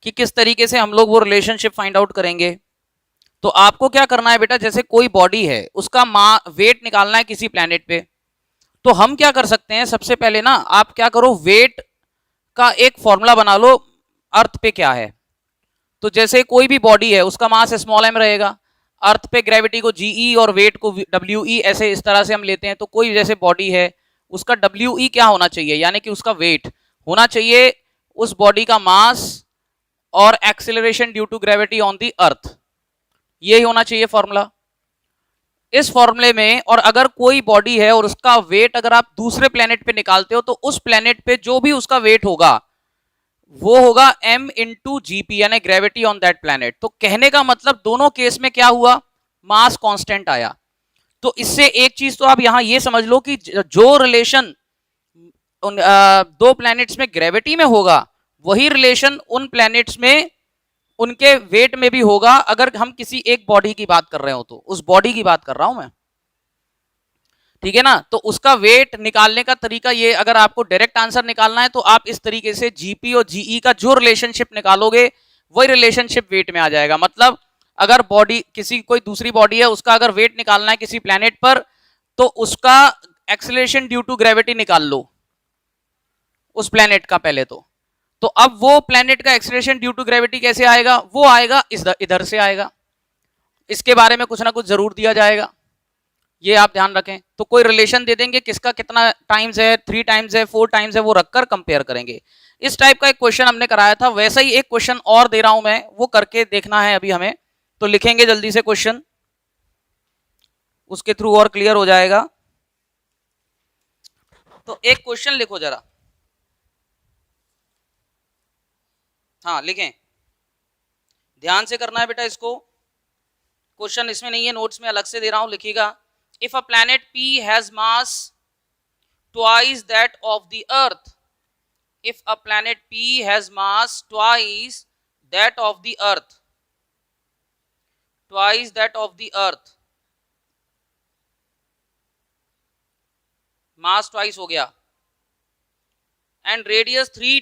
कि किस तरीके से हम लोग वो रिलेशनशिप फाइंड आउट करेंगे। तो आपको क्या करना है बेटा, जैसे कोई बॉडी है उसका वेट निकालना है किसी प्लेनेट पे, तो हम क्या कर सकते हैं, सबसे पहले ना आप क्या करो, वेट का एक फॉर्मूला बना लो अर्थ पे क्या है। तो जैसे कोई भी बॉडी है उसका मास स्मॉल एम रहेगा, अर्थ पे ग्रेविटी को जीई और वेट को डब्ल्यू ई, ऐसे इस तरह से हम लेते हैं। तो कोई जैसे बॉडी है उसका डब्ल्यू ई क्या होना चाहिए, यानी कि उसका वेट होना चाहिए उस बॉडी का मास और acceleration due to gravity on the earth, यही होना चाहिए फॉर्मूला। इस फॉर्मूले में, और अगर कोई बॉडी है और उसका वेट अगर आप दूसरे प्लेनेट पे निकालते हो, तो उस प्लेनेट पे जो भी उसका वेट होगा वो होगा m इंटू जीपी, यानी ग्रेविटी ऑन दैट प्लेनेट। तो कहने का मतलब दोनों केस में क्या हुआ, मास कांस्टेंट आया। तो इससे एक चीज तो आप यहां ये समझ लो कि जो रिलेशन उन दो प्लैनेट्स में ग्रेविटी में होगा, वही रिलेशन उन प्लैनेट्स में उनके वेट में भी होगा। अगर हम किसी एक बॉडी की बात कर रहे हो, तो उस बॉडी की बात कर रहा हूं मैं, ठीक है ना। तो उसका वेट निकालने का तरीका ये, अगर आपको डायरेक्ट आंसर निकालना है तो आप इस तरीके से जीपी और जीई का जो रिलेशनशिप निकालोगे वही रिलेशनशिप वेट में आ जाएगा। मतलब अगर बॉडी किसी कोई दूसरी बॉडी है उसका अगर वेट निकालना है किसी प्लेनेट पर, तो उसका एक्सेलरेशन ड्यू टू ग्रेविटी निकाल लो उस प्लेनेट का पहले। तो अब वो प्लेनेट का एक्सेलरेशन ड्यू टू ग्रेविटी कैसे आएगा, वो आएगा इधर से आएगा। इसके बारे में कुछ ना कुछ जरूर दिया जाएगा, ये आप ध्यान रखें। तो कोई रिलेशन दे देंगे किसका कितना टाइम्स है, 3 टाइम्स है, 4 टाइम्स है, वो रखकर कंपेयर करेंगे। इस टाइप का एक क्वेश्चन हमने कराया था, वैसा ही एक क्वेश्चन और दे रहा हूं मैं, वो करके देखना है अभी हमें। तो लिखेंगे जल्दी से क्वेश्चन, उसके थ्रू और क्लियर हो जाएगा। तो एक क्वेश्चन लिखो जरा, हाँ लिखें, ध्यान से करना है बेटा इसको। क्वेश्चन इसमें नहीं है, नोट्स में अलग से दे रहा हूं, लिखिएगा। If a planet P has mass twice that of the earth, if a planet P has mass twice that of the earth, twice that of the earth, mass twice हो गया, and radius 3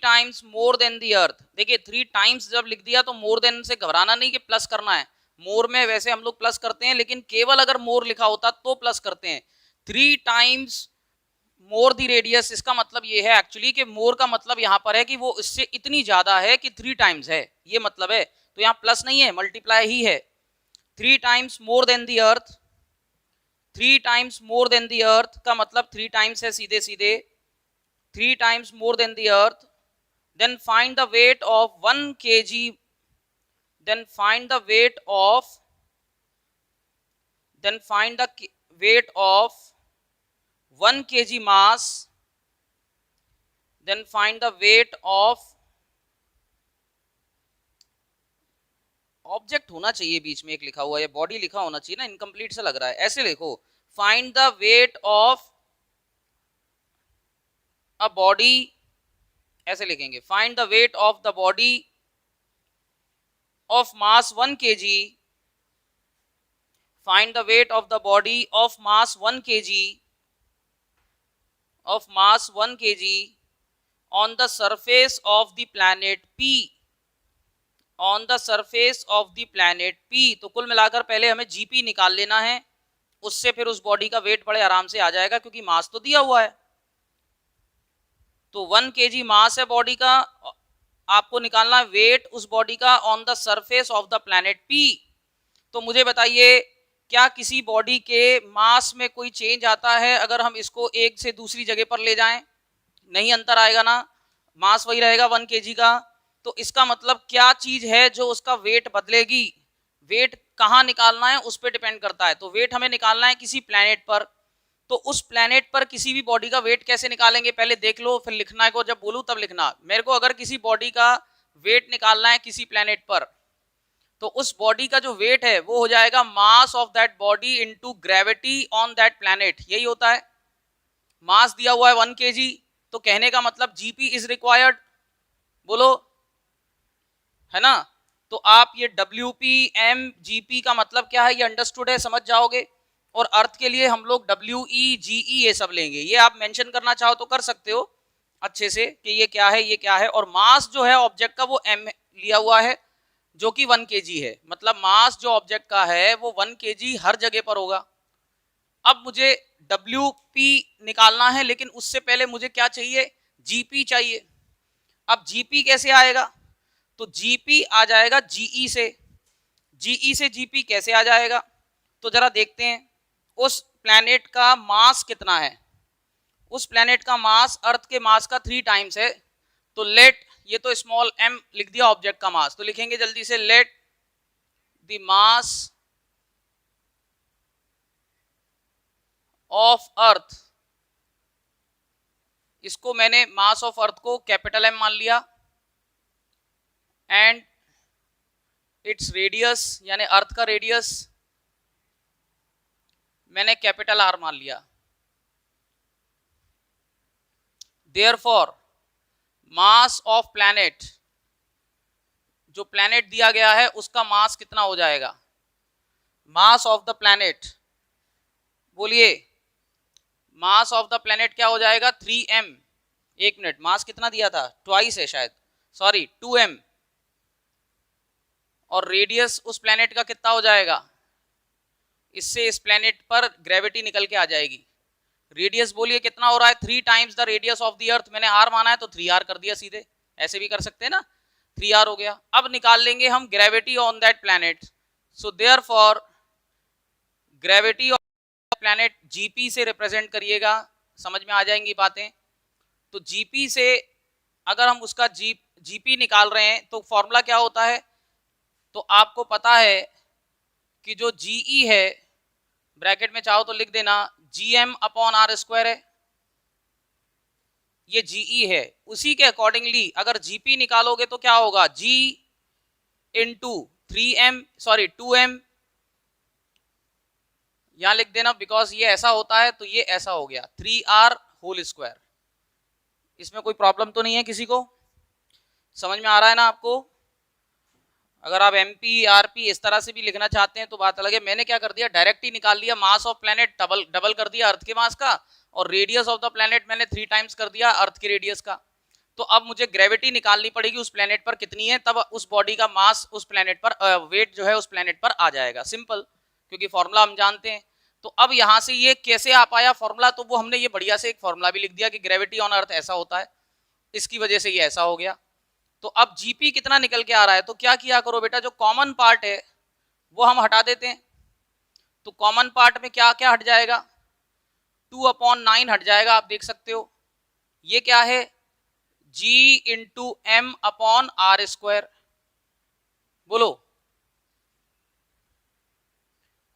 times more than the earth। देखिए 3 times जब लिख दिया तो more than से घबराना नहीं कि प्लस करना है। more में वैसे हम लोग प्लस करते हैं, लेकिन केवल अगर more लिखा होता तो प्लस करते हैं। 3 times मोर दी रेडियस, इसका मतलब ये है एक्चुअली कि मोर का मतलब यहां पर है कि वो इससे इतनी ज्यादा है कि 3 टाइम्स है, ये मतलब है। तो यहां प्लस नहीं है, मल्टीप्लाई ही है। 3 times more than the earth, 3 times more than the earth का मतलब 3 टाइम्स है सीधे सीधे, 3 times more than the earth. Then find the weight of 1 kg, then find the weight of, then find the weight of 1 kg mass, then find the weight of, object होना चाहिए बीच में एक लिखा हुआ, है बॉडी लिखा होना चाहिए ना, इनकम्प्लीट सा लग रहा है, ऐसे लिखो। Find the weight of a body, ऐसे लिखेंगे, find the weight of the body of mass 1 kg, find the weight of the body of mass 1 kg, of mass 1 kg on the surface of the planet P, on the surface of the planet P। तो कुल मिलाकर पहले हमें GP निकाल लेना है, उससे फिर उस बॉडी का वेट बड़े आराम से आ जाएगा, क्योंकि मास तो दिया हुआ है। तो 1 kg मास है बॉडी का, आपको निकालना है वेट उस बॉडी का on the surface of the planet P। तो मुझे बताइए, क्या किसी बॉडी के मास में कोई चेंज आता है अगर हम इसको एक से दूसरी जगह पर ले जाएं? नहीं, अंतर आएगा ना, मास वही रहेगा 1 kg का। तो इसका मतलब क्या चीज है जो उसका वेट बदलेगी? वेट कहाँ निकालना है उस पर डिपेंड करता है। तो वेट हमें निकालना है किसी प्लैनेट पर, तो उस प्लैनेट पर किसी भी बॉडी का वेट कैसे निकालेंगे, पहले देख लो, फिर लिखना है को, जब बोलूं तब लिखना। मेरे को अगर किसी बॉडी का वेट निकालना है किसी प्लैनेट पर, तो उस बॉडी का जो वेट है वो हो जाएगा mass of that body into gravity on that planet, यही होता है। मास दिया हुआ है 1 kg, तो कहने का मतलब जीपी इज रिक्वायर्ड, बोलो, है ना। तो आप ये WP M GP का मतलब क्या है ये अंडरस्टूड है, समझ जाओगे। और अर्थ के लिए हम लोग WE GE ये सब लेंगे, ये आप मेंशन करना चाहो तो कर सकते हो, अच्छे से कि ये क्या है, ये क्या है। और मास जो है ऑब्जेक्ट का वो m लिया हुआ है जो कि 1 kg है, मतलब मास जो ऑब्जेक्ट का है वो 1 kg हर जगह पर होगा। अब मुझे WP निकालना है, लेकिन उससे पहले मुझे क्या चाहिए, GP चाहिए। अब GP कैसे आएगा, तो GP आ जाएगा GE से। GE से GP कैसे आ जाएगा, तो जरा देखते हैं। उस प्लैनेट का मास कितना है, उस प्लैनेट का मास अर्थ के मास का 3 टाइम्स है। तो लेट, ये तो स्मॉल m लिख दिया ऑब्जेक्ट का मास, तो लिखेंगे जल्दी से, let the mass of earth, इसको मैंने मास ऑफ अर्थ को कैपिटल M मान लिया, एंड इट्स रेडियस यानी अर्थ का रेडियस मैंने कैपिटल R मान लिया। देयरफॉर मास ऑफ प्लैनेट, जो प्लैनेट दिया गया है उसका मास कितना हो जाएगा, मास ऑफ द प्लैनेट, बोलिए मास ऑफ द प्लैनेट क्या हो जाएगा, 3m। एक मिनट, मास कितना दिया था, ट्वाइस है शायद, सॉरी 2m। और रेडियस उस प्लैनेट का कितना हो जाएगा, इससे इस प्लैनेट पर ग्रेविटी निकल के आ जाएगी। रेडियस बोलिए कितना हो रहा है, 3 times the radius of the अर्थ। मैंने r माना है तो 3r कर दिया सीधे, ऐसे भी कर सकते हैं ना, 3r हो गया। अब निकाल लेंगे हम gravity on that planet. So therefore gravity of planet GP से रिप्रेजेंट करिएगा, समझ में आ जाएंगी बातें। तो GP से अगर हम उसका GP निकाल रहे हैं तो फॉर्मूला क्या होता है, तो आपको पता है कि जो GE है, ब्रैकेट में चाहो तो लिख देना, GM/r² है, ये GE है। उसी के अकॉर्डिंगली अगर GP निकालोगे तो क्या होगा, G इंटू 2m, यहां लिख देना बिकॉज ये ऐसा होता है तो ये ऐसा हो गया 3r²। इसमें कोई प्रॉब्लम तो नहीं है किसी को, समझ में आ रहा है ना आपको। अगर आप MP RP इस तरह से भी लिखना चाहते हैं तो बात अलग है। मैंने क्या कर दिया, डायरेक्ट ही निकाल लिया, मास ऑफ प्लैनेट डबल कर दिया अर्थ के मास का, और रेडियस ऑफ द प्लैनेट मैंने 3 टाइम्स कर दिया अर्थ के रेडियस का। तो अब मुझे ग्रेविटी निकालनी पड़ेगी उस प्लैनेट पर कितनी है, तब उस बॉडी का मास उस प्लैनेट पर, वेट जो है उस प्लैनेट पर आ जाएगा, सिंपल, क्योंकि फॉर्मूला हम जानते हैं। तो अब यहां से ये कैसे आ पाया फॉर्मूला, तो वो हमने ये बढ़िया से एक फॉर्मूला भी लिख दिया कि ग्रेविटी ऑन अर्थ ऐसा होता है, इसकी वजह से ये ऐसा हो गया। तो अब GP कितना निकल के आ रहा है, तो क्या किया करो बेटा, जो कॉमन पार्ट है वो हम हटा देते हैं। तो कॉमन पार्ट में क्या क्या हट जाएगा, 2/9 हट जाएगा, आप देख सकते हो। ये क्या है, G इंटू M/r², बोलो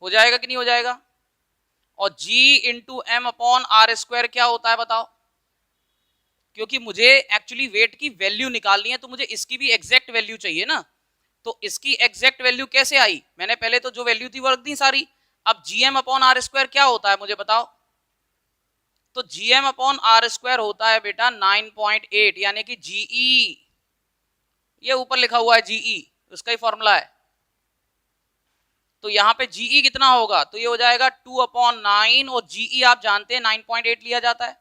हो जाएगा कि नहीं हो जाएगा। और G इंटू M/r² क्या होता है बताओ, क्योंकि मुझे एक्चुअली वेट की वैल्यू निकालनी है तो मुझे इसकी भी एग्जैक्ट वैल्यू चाहिए ना। तो इसकी एग्जैक्ट वैल्यू कैसे आई, मैंने पहले तो जो वैल्यू थी वो रख दी सारी। अब GM/r² क्या होता है मुझे बताओ, तो GM/r² होता है बेटा 9.8, यानी कि GE, ये ऊपर लिखा हुआ है GE, उसका ही फॉर्मूला है। तो यहाँ पे GE कितना होगा, तो ये हो जाएगा 2/9, और GE आप जानते हैं 9.8 लिया जाता है।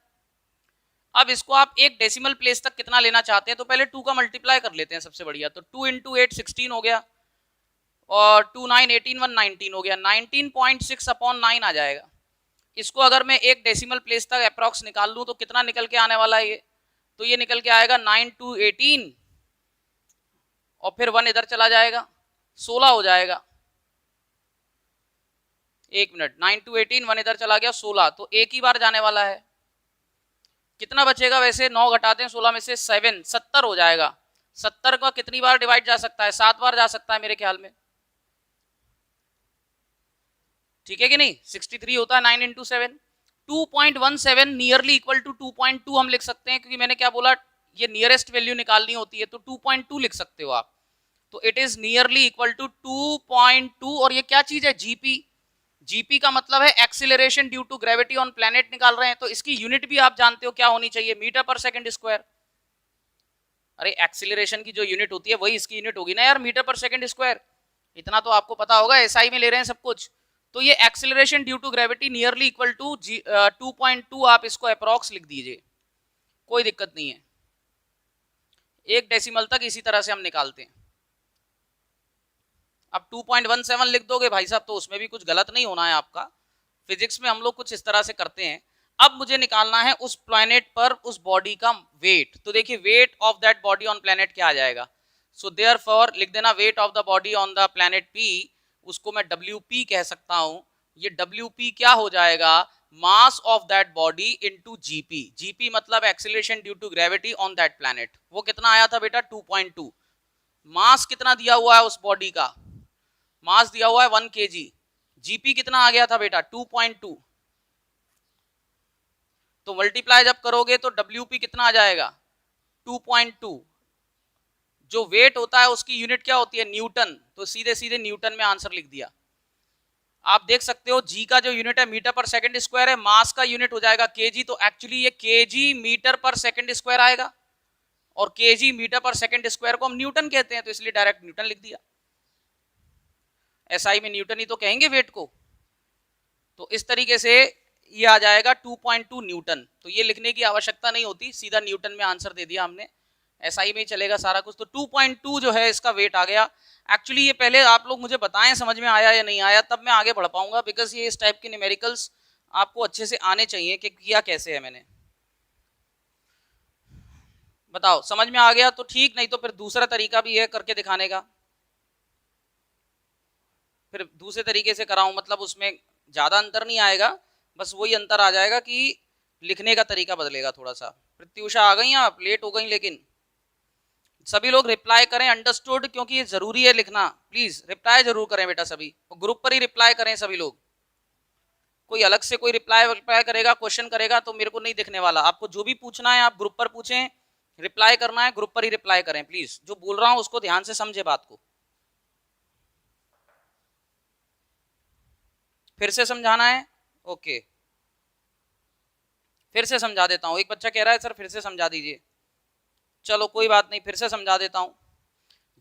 अब इसको आप एक डेसिमल प्लेस तक कितना लेना चाहते हैं, तो पहले 2 का मल्टीप्लाई कर लेते हैं सबसे बढ़िया। तो 2 इंटू 8 16 हो गया, और 2 9 18 1 19 हो गया, 19.6/9 आ जाएगा। इसको अगर मैं एक डेसिमल प्लेस तक अप्रॉक्स निकाल लूं तो कितना निकल के आने वाला है ये, तो ये निकल के आएगा 9 2 18, और फिर 1 इधर चला जाएगा, 16 हो जाएगा। एक मिनट, 9 2 18, 1 इधर चला गया, 16, तो एक ही बार जाने वाला है। कितना बचेगा, वैसे 9 घटाते हैं 16 में से 7, 70 हो जाएगा। 70 का कितनी बार डिवाइड जा सकता है, 7 बार जा सकता है मेरे ख्याल में, ठीक है कि नहीं। 63 होता है 9 इंटू 7, 2.17 नियरली इक्वल टू 2.2 हम लिख सकते हैं, क्योंकि मैंने क्या बोला, ये नियरेस्ट वैल्यू निकालनी होती है, तो 2.2 लिख सकते हो आप। तो it is nearly equal to 2.2, और ये क्या चीज है, जीपी का मतलब है acceleration due to gravity on planet निकाल रहे हैं। तो इसकी यूनिट भी आप जानते हो क्या होनी चाहिए, मीटर पर सेकंड स्क्वायर। अरे एक्सीलरेशन की जो यूनिट होती है वही इसकी यूनिट होगी ना यार, मीटर पर सेकंड स्क्वायर, इतना तो आपको पता होगा, एसआई में ले रहे हैं सब कुछ। तो ये acceleration due to gravity nearly equal to 2.2, आप इसको अप्रॉक्स लिख दीजिए। कोई दिक्कत नहीं है, 1 डेसिमल तक इसी तरह से हम निकालते हैं। अब 2.17 लिख दोगे भाई साहब तो उसमें भी कुछ गलत नहीं होना है आपका, फिजिक्स में हम लोग कुछ इस तरह से करते हैं। अब मुझे निकालना है उस प्लैनेट पर उस बॉडी का वेट। तो देखिए weight of that body on planet क्या आ जाएगा, सो देयरफॉर लिख देना wait of the body on the planet P, उसको मैं WP कह सकता हूं। ये WP क्या हो जाएगा, mass of that body into GP. GP मतलब acceleration due to gravity on that planet. वो कितना आया था बेटा 2.2। मास कितना दिया हुआ है उस बॉडी का, मास दिया हुआ है 1 kg। जीपी कितना आ गया था बेटा 2.2। तो मल्टीप्लाई जब करोगे तो WP कितना आ जाएगा 2.2। जो वेट होता है उसकी यूनिट क्या होती है न्यूटन, तो सीधे सीधे न्यूटन में आंसर लिख दिया। आप देख सकते हो जी का जो यूनिट है मीटर पर सेकंड स्क्वायर है, मास का यूनिट हो जाएगा केजी, तो एक्चुअली ये केजी मीटर पर सेकंड स्क्वायर आएगा और केजी मीटर पर सेकंड स्क्वायर को हम न्यूटन कहते हैं, तो इसलिए डायरेक्ट न्यूटन लिख दिया। एसआई में न्यूटन ही तो कहेंगे वेट को। तो इस तरीके से ये आ जाएगा 2.2 न्यूटन। तो ये लिखने की आवश्यकता नहीं होती, सीधा न्यूटन में आंसर दे दिया हमने, एसआई में ही चलेगा सारा कुछ। तो 2.2 जो है इसका वेट आ गया। एक्चुअली ये पहले आप लोग मुझे बताएं समझ में आया या नहीं आया, तब मैं आगे बढ़ पाऊंगा, बिकॉज ये इस टाइप के न्यूमेरिकल्स आपको अच्छे से आने चाहिए कि किया कैसे है मैंने। बताओ समझ में आ गया तो ठीक, नहीं तो फिर दूसरा तरीका भी है करके दिखाने का, फिर दूसरे तरीके से कराऊं, मतलब उसमें ज्यादा अंतर नहीं आएगा, बस वही अंतर आ जाएगा कि लिखने का तरीका बदलेगा थोड़ा सा। प्रत्युषा आ गई, आप लेट हो गई, लेकिन सभी लोग रिप्लाई करें अंडरस्टूड, क्योंकि ये जरूरी है लिखना। प्लीज रिप्लाई जरूर करें बेटा सभी, और ग्रुप पर ही रिप्लाई करें सभी लोग। कोई अलग से कोई रिप्लाई करेगा, क्वेश्चन करेगा तो मेरे को नहीं दिखने वाला। आपको जो भी पूछना है आप ग्रुप पर पूछें, रिप्लाई करना है ग्रुप पर ही रिप्लाई करें प्लीज। जो बोल रहा हूं उसको ध्यान से समझे बात को। फिर से समझाना है, ओके फिर से समझा देता हूं। एक बच्चा कह रहा है सर फिर से समझा दीजिए, चलो कोई बात नहीं, फिर से समझा देता हूं।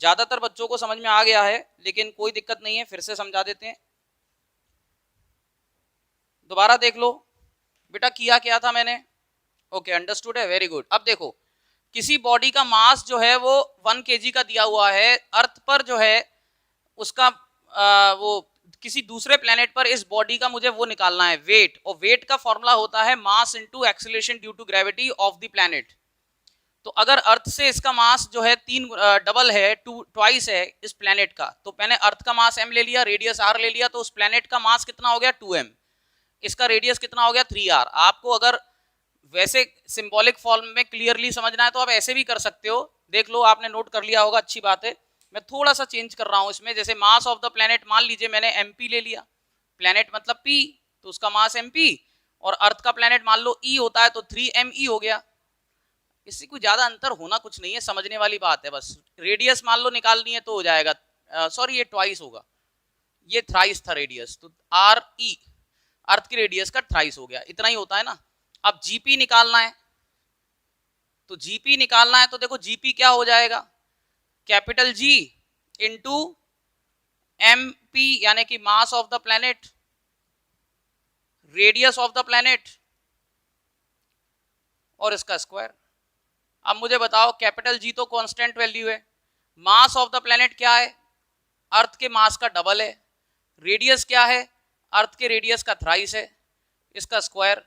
ज्यादातर बच्चों को समझ में आ गया है, लेकिन कोई दिक्कत नहीं है, फिर से समझा देते हैं। दोबारा देख लो बेटा किया क्या था मैंने, ओके अंडरस्टूड है, वेरी गुड। अब देखो किसी बॉडी का मास जो है वो 1 kg का दिया हुआ है, अर्थ पर जो है उसका वो किसी दूसरे प्लेनेट पर इस बॉडी का मुझे वो निकालना है वेट, और वेट का फॉर्मूला होता है mass into acceleration due to gravity of the planet. तो अगर अर्थ से इसका मास जो है 3 डबल है, ट्वाइस है इस प्लेनेट का, तो मैंने अर्थ का मास m ले लिया, रेडियस r ले लिया, तो उस प्लेनेट का मास कितना हो गया 2m, इसका रेडियस कितना हो गया 3r। आपको अगर वैसे सिंबॉलिक फॉर्म में क्लियरली समझना है तो आप ऐसे भी कर सकते हो, देख लो आपने नोट कर लिया होगा, अच्छी बात है। मैं थोड़ा सा चेंज कर रहा हूं इसमें, जैसे मास ऑफ द प्लेनेट मान लीजिए मैंने MP ले लिया, प्लेनेट मतलब P, तो उसका मास MP, और अर्थ का प्लेनेट मान लो E होता है तो 3ME हो गया। इससे कोई ज्यादा अंतर होना कुछ नहीं है, समझने वाली बात है बस। रेडियस मान लो निकालनी है तो हो जाएगा, सॉरी ये ट्वाइस होगा, ये थ्राइस था रेडियस, तो RE अर्थ की रेडियस का थ्राइस हो गया, इतना ही होता है ना। अब जीपी निकालना है, तो जीपी निकालना है तो देखो जीपी क्या हो जाएगा, कैपिटल जी इंटू MP, यानी कि मास of the planet, radius of the planet और इसका स्क्वायर। अब मुझे बताओ कैपिटल जी तो कांस्टेंट वैल्यू है, मास ऑफ द प्लेनेट क्या है, अर्थ के मास का डबल है, रेडियस क्या है, अर्थ के रेडियस का थ्राइस है, इसका स्क्वायर।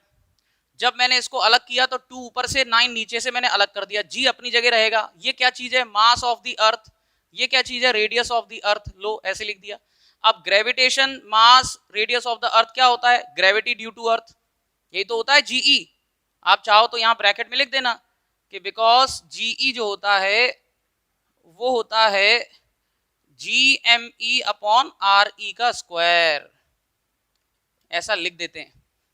जब मैंने इसको अलग किया तो 2 ऊपर से 9 नीचे से मैंने अलग कर दिया, जी अपनी जगह रहेगा। ये क्या चीज है, मास ऑफ द अर्थ, ये क्या चीज है, रेडियस ऑफ द अर्थ, लो ऐसे लिख दिया। अब gravitation mass radius of the अर्थ क्या होता है, ग्रेविटी ड्यू टू अर्थ, यही तो होता है GE। आप चाहो तो यहां ब्रैकेट में लिख देना कि बिकॉज GE जो होता है वो होता है GME अपॉन RE का स्क्वायर, ऐसा लिख देते हैं।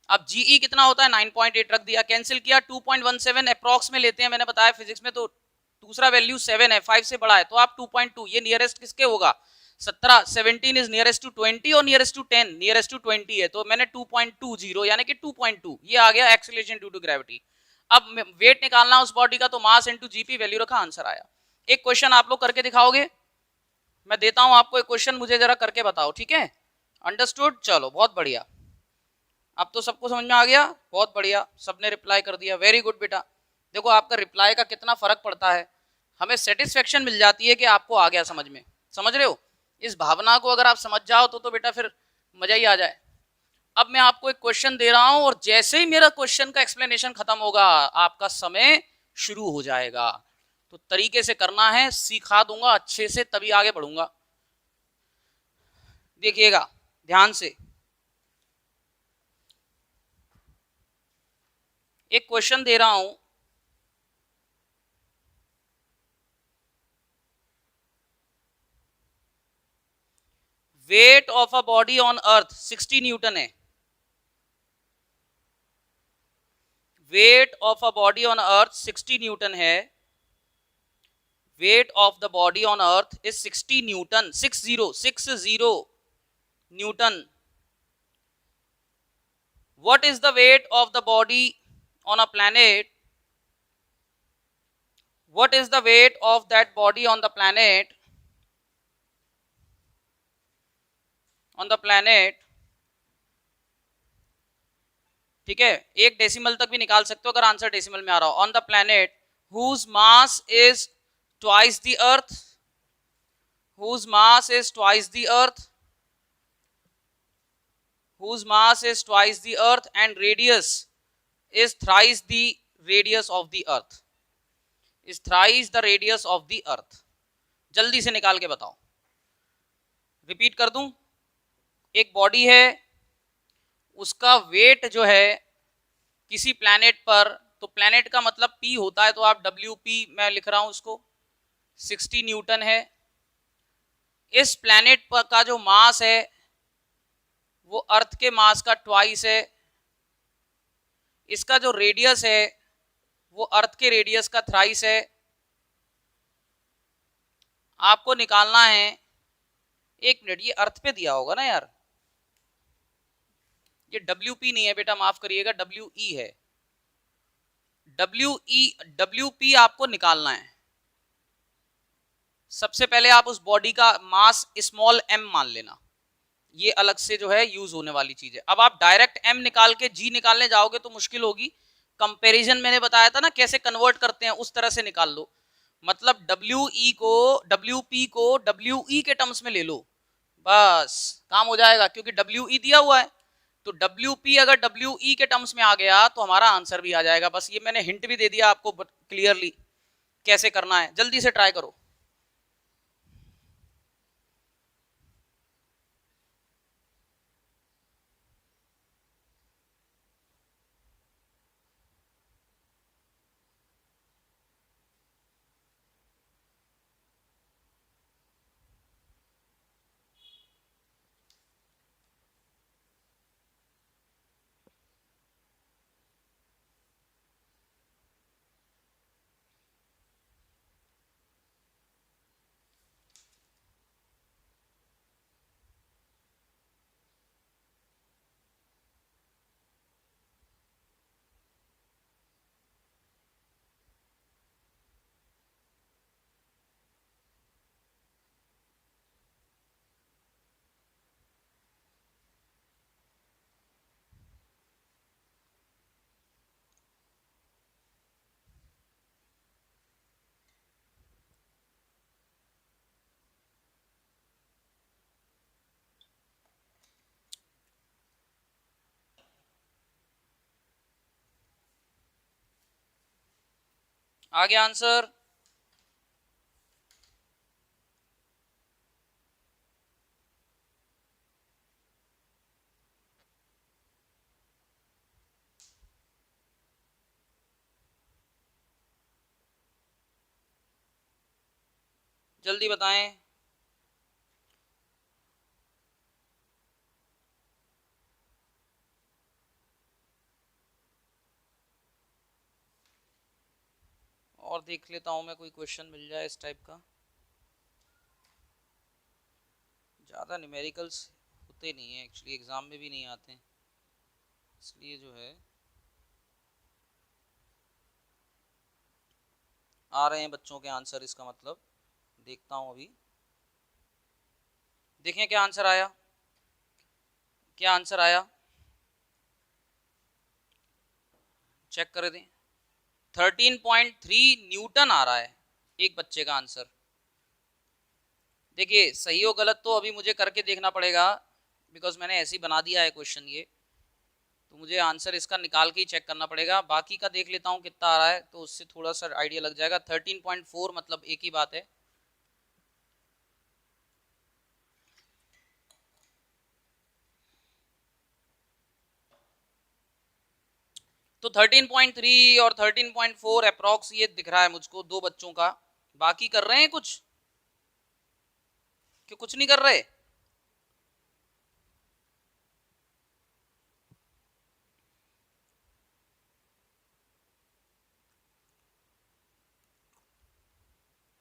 अब GE कितना होता है 9.8 रख दिया, कैंसिल किया, 2.17 अप्रॉक्स में लेते हैं, मैंने बताया फिजिक्स में तो दूसरा वैल्यू 7 है, 5 से बड़ा है, तो आप 2.2, ये नियरेस्ट किसके होगा 17, 17 इज नियरेस्ट टू 20 और नियरेस्ट टू 10, नियरेस्ट टू 20 है, तो मैंने 2.20 यानी कि 2.2 ये आ गया एक्सीलरेशन ड्यू टू ग्रेविटी। अब वेट निकालना उस बॉडी का, तो मास इनटू जीपी वैल्यू रखा, आंसर आया। एक क्वेश्चन आप लोग करके दिखाओगे, मैं देता हूं आपको एक क्वेश्चन, मुझे जरा करके बताओ, ठीक है अंडरस्टूड, चलो बहुत बढ़िया। अब तो सबको समझ में आ गया, बहुत बढ़िया, सबने रिप्लाई कर दिया, वेरी गुड बेटा। देखो आपका रिप्लाई का कितना फर्क पड़ता है, हमें सेटिस्फेक्शन मिल जाती है कि आपको आ गया समझ में। समझ रहे हो? इस भावना को अगर आप समझ जाओ तो बेटा फिर मजा ही आ जाए। अब मैं आपको एक क्वेश्चन दे रहा हूं और जैसे ही मेरा क्वेश्चन का एक्सप्लेनेशन खत्म होगा आपका समय शुरू हो जाएगा। तो तरीके से करना है, सिखा दूंगा अच्छे से, तभी आगे बढ़ूंगा। देखिएगा ध्यान से, एक क्वेश्चन दे रहा हूं। Weight of a body on earth 60 newton है। Weight of a body on earth 60 newton है। Weight of the body on earth is 60 newton, 60 newton. What is the weight of the body on a planet? What is the weight of that body on the planet? On the planet, ठीक है, एक decimal तक भी निकाल सकते हो अगर answer decimal में आ रहा हो। On the planet whose mass is twice the earth, whose mass is twice the earth, whose mass is twice the earth and radius is thrice the radius of the earth, is thrice the radius of the earth। जल्दी से निकाल के बताओ। Repeat कर दूं, एक body है, उसका वेट जो है किसी प्लैनेट पर, तो प्लैनेट का मतलब पी होता है, तो आप डब्ल्यू पी मैं लिख रहा हूं उसको, 60 न्यूटन है। इस प्लैनेट पर का जो मास है वो अर्थ के मास का ट्वाइस है। इसका जो रेडियस है वो अर्थ के रेडियस का थ्राइस है। आपको निकालना है, एक मिनट, ये अर्थ पे दिया होगा ना यार, ये डब्ल्यू पी नहीं है बेटा, माफ करिएगा, डब्ल्यू ई है। डब्ल्यू पी आपको निकालना है। सबसे पहले आप उस बॉडी का मास स्मॉल एम मान लेना, ये अलग से जो है यूज होने वाली चीज है। अब आप डायरेक्ट एम निकाल के जी निकालने जाओगे तो मुश्किल होगी। कंपैरिजन मैंने बताया था ना कैसे कन्वर्ट करते हैं, उस तरह से निकाल लो। मतलब डब्ल्यू पी को डब्ल्यू ई के टर्म्स में ले लो, बस काम हो जाएगा, क्योंकि डब्ल्यू ई दिया हुआ है। तो डब्ल्यू पी अगर डब्ल्यू ई के टर्म्स में आ गया तो हमारा आंसर भी आ जाएगा। बस ये मैंने हिंट भी दे दिया आपको क्लियरली कैसे करना है, जल्दी से ट्राई करो। आ गया आंसर? जल्दी बताएं। और देख लेता हूं मैं, कोई क्वेश्चन मिल जाए इस टाइप का। ज़्यादा न्यूमेरिकल्स होते नहीं है एक्चुअली, एग्ज़ाम में भी नहीं आते हैं, इसलिए जो है आ रहे हैं बच्चों के आंसर, इसका मतलब देखता हूं अभी। देखें क्या आंसर आया, क्या आंसर आया, चेक कर दें। 13.3 न्यूटन आ रहा है एक बच्चे का आंसर। देखिए सही हो गलत तो अभी मुझे करके देखना पड़ेगा, बिकॉज मैंने ऐसे ही बना दिया है क्वेश्चन ये, तो मुझे आंसर इसका निकाल के ही चेक करना पड़ेगा। बाकी का देख लेता हूँ कितना आ रहा है, तो उससे थोड़ा सा आइडिया लग जाएगा। 13.4 मतलब एक ही बात है। तो 13.3 और 13.4 अप्रॉक्स ये दिख रहा है मुझको दो बच्चों का। बाकी कर रहे हैं कुछ कि कुछ नहीं कर रहे?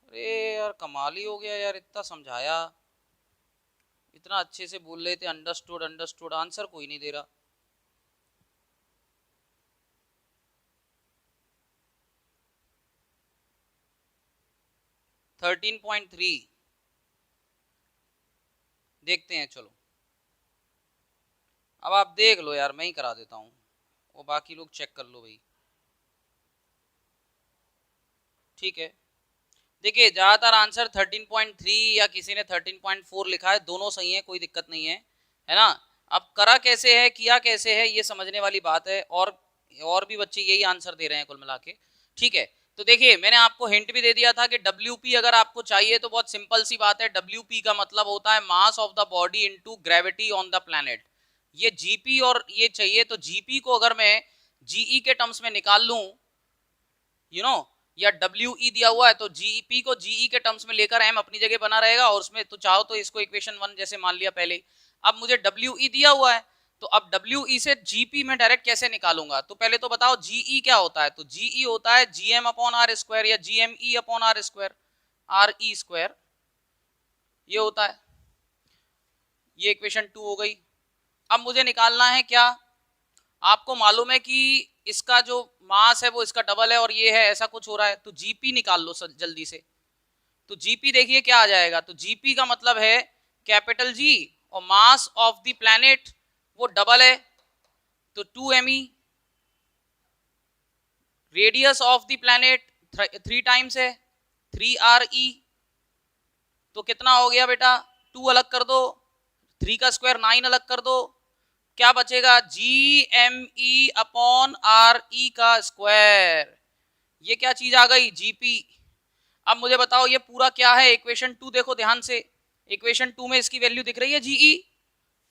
अरे यार कमाल ही हो गया यार, इतना समझाया, इतना अच्छे से बोल रहे थे, अंडरस्टूड अंडरस्टूड, आंसर कोई नहीं दे रहा। थर्टीन पॉइंट थ्री देखते हैं, चलो अब आप देख लो यार, मैं ही करा देता हूँ, वो बाकी लोग चेक कर लो भाई। ठीक है, देखिए ज़्यादातर आंसर 13.3 या किसी ने 13.4 लिखा है, दोनों सही है, कोई दिक्कत नहीं है ना। अब करा कैसे है, किया कैसे है, ये समझने वाली बात है। और भी बच्चे यही आंसर दे रहे हैं कुल मिला के। ठीक है, तो देखिए मैंने आपको हिंट भी दे दिया था कि WP अगर आपको चाहिए तो बहुत सिंपल सी बात है, WP का मतलब होता है मास of the body into gravity on the planet. ये GP और ये चाहिए, तो GP को अगर मैं GE के टर्म्स में निकाल लूं, या WE दिया हुआ है तो GP को GE के टर्म्स में लेकर M अपनी जगह बना रहेगा, और उसमें तो चाहो तो इसको इक्वेशन 1 जैसे मान लिया पहले। अब मुझे WE दिया हुआ है, तो अब WE से GP में डायरेक्ट कैसे निकालूंगा? तो पहले तो बताओ GE क्या होता है। तो GE होता है GM अपॉन आर स्क्वायर या GME upon R square, RE square, ये होता है। ये इक्वेशन 2 हो गई। अब मुझे निकालना है क्या? आपको मालूम है कि इसका जो मास है वो इसका डबल है और ये है, ऐसा कुछ हो रहा है, तो GP निकाल लो जल्दी से। तो GP देखिए क्या आ जाएगा, तो GP का मतलब है कैपिटल G, और मास ऑफ द प्लैनेट वो डबल है, तो 2me, radius of the planet 3 times है 3RE, तो कितना हो गया बेटा, 2 अलग कर दो, 3 का स्क्वायर 9 अलग कर दो, क्या बचेगा, GME अपॉन RE का स्क्वायर। ये क्या चीज आ गई, GP। अब मुझे बताओ ये पूरा क्या है, इक्वेशन 2 देखो ध्यान से, इक्वेशन 2 में इसकी वैल्यू दिख रही है GE,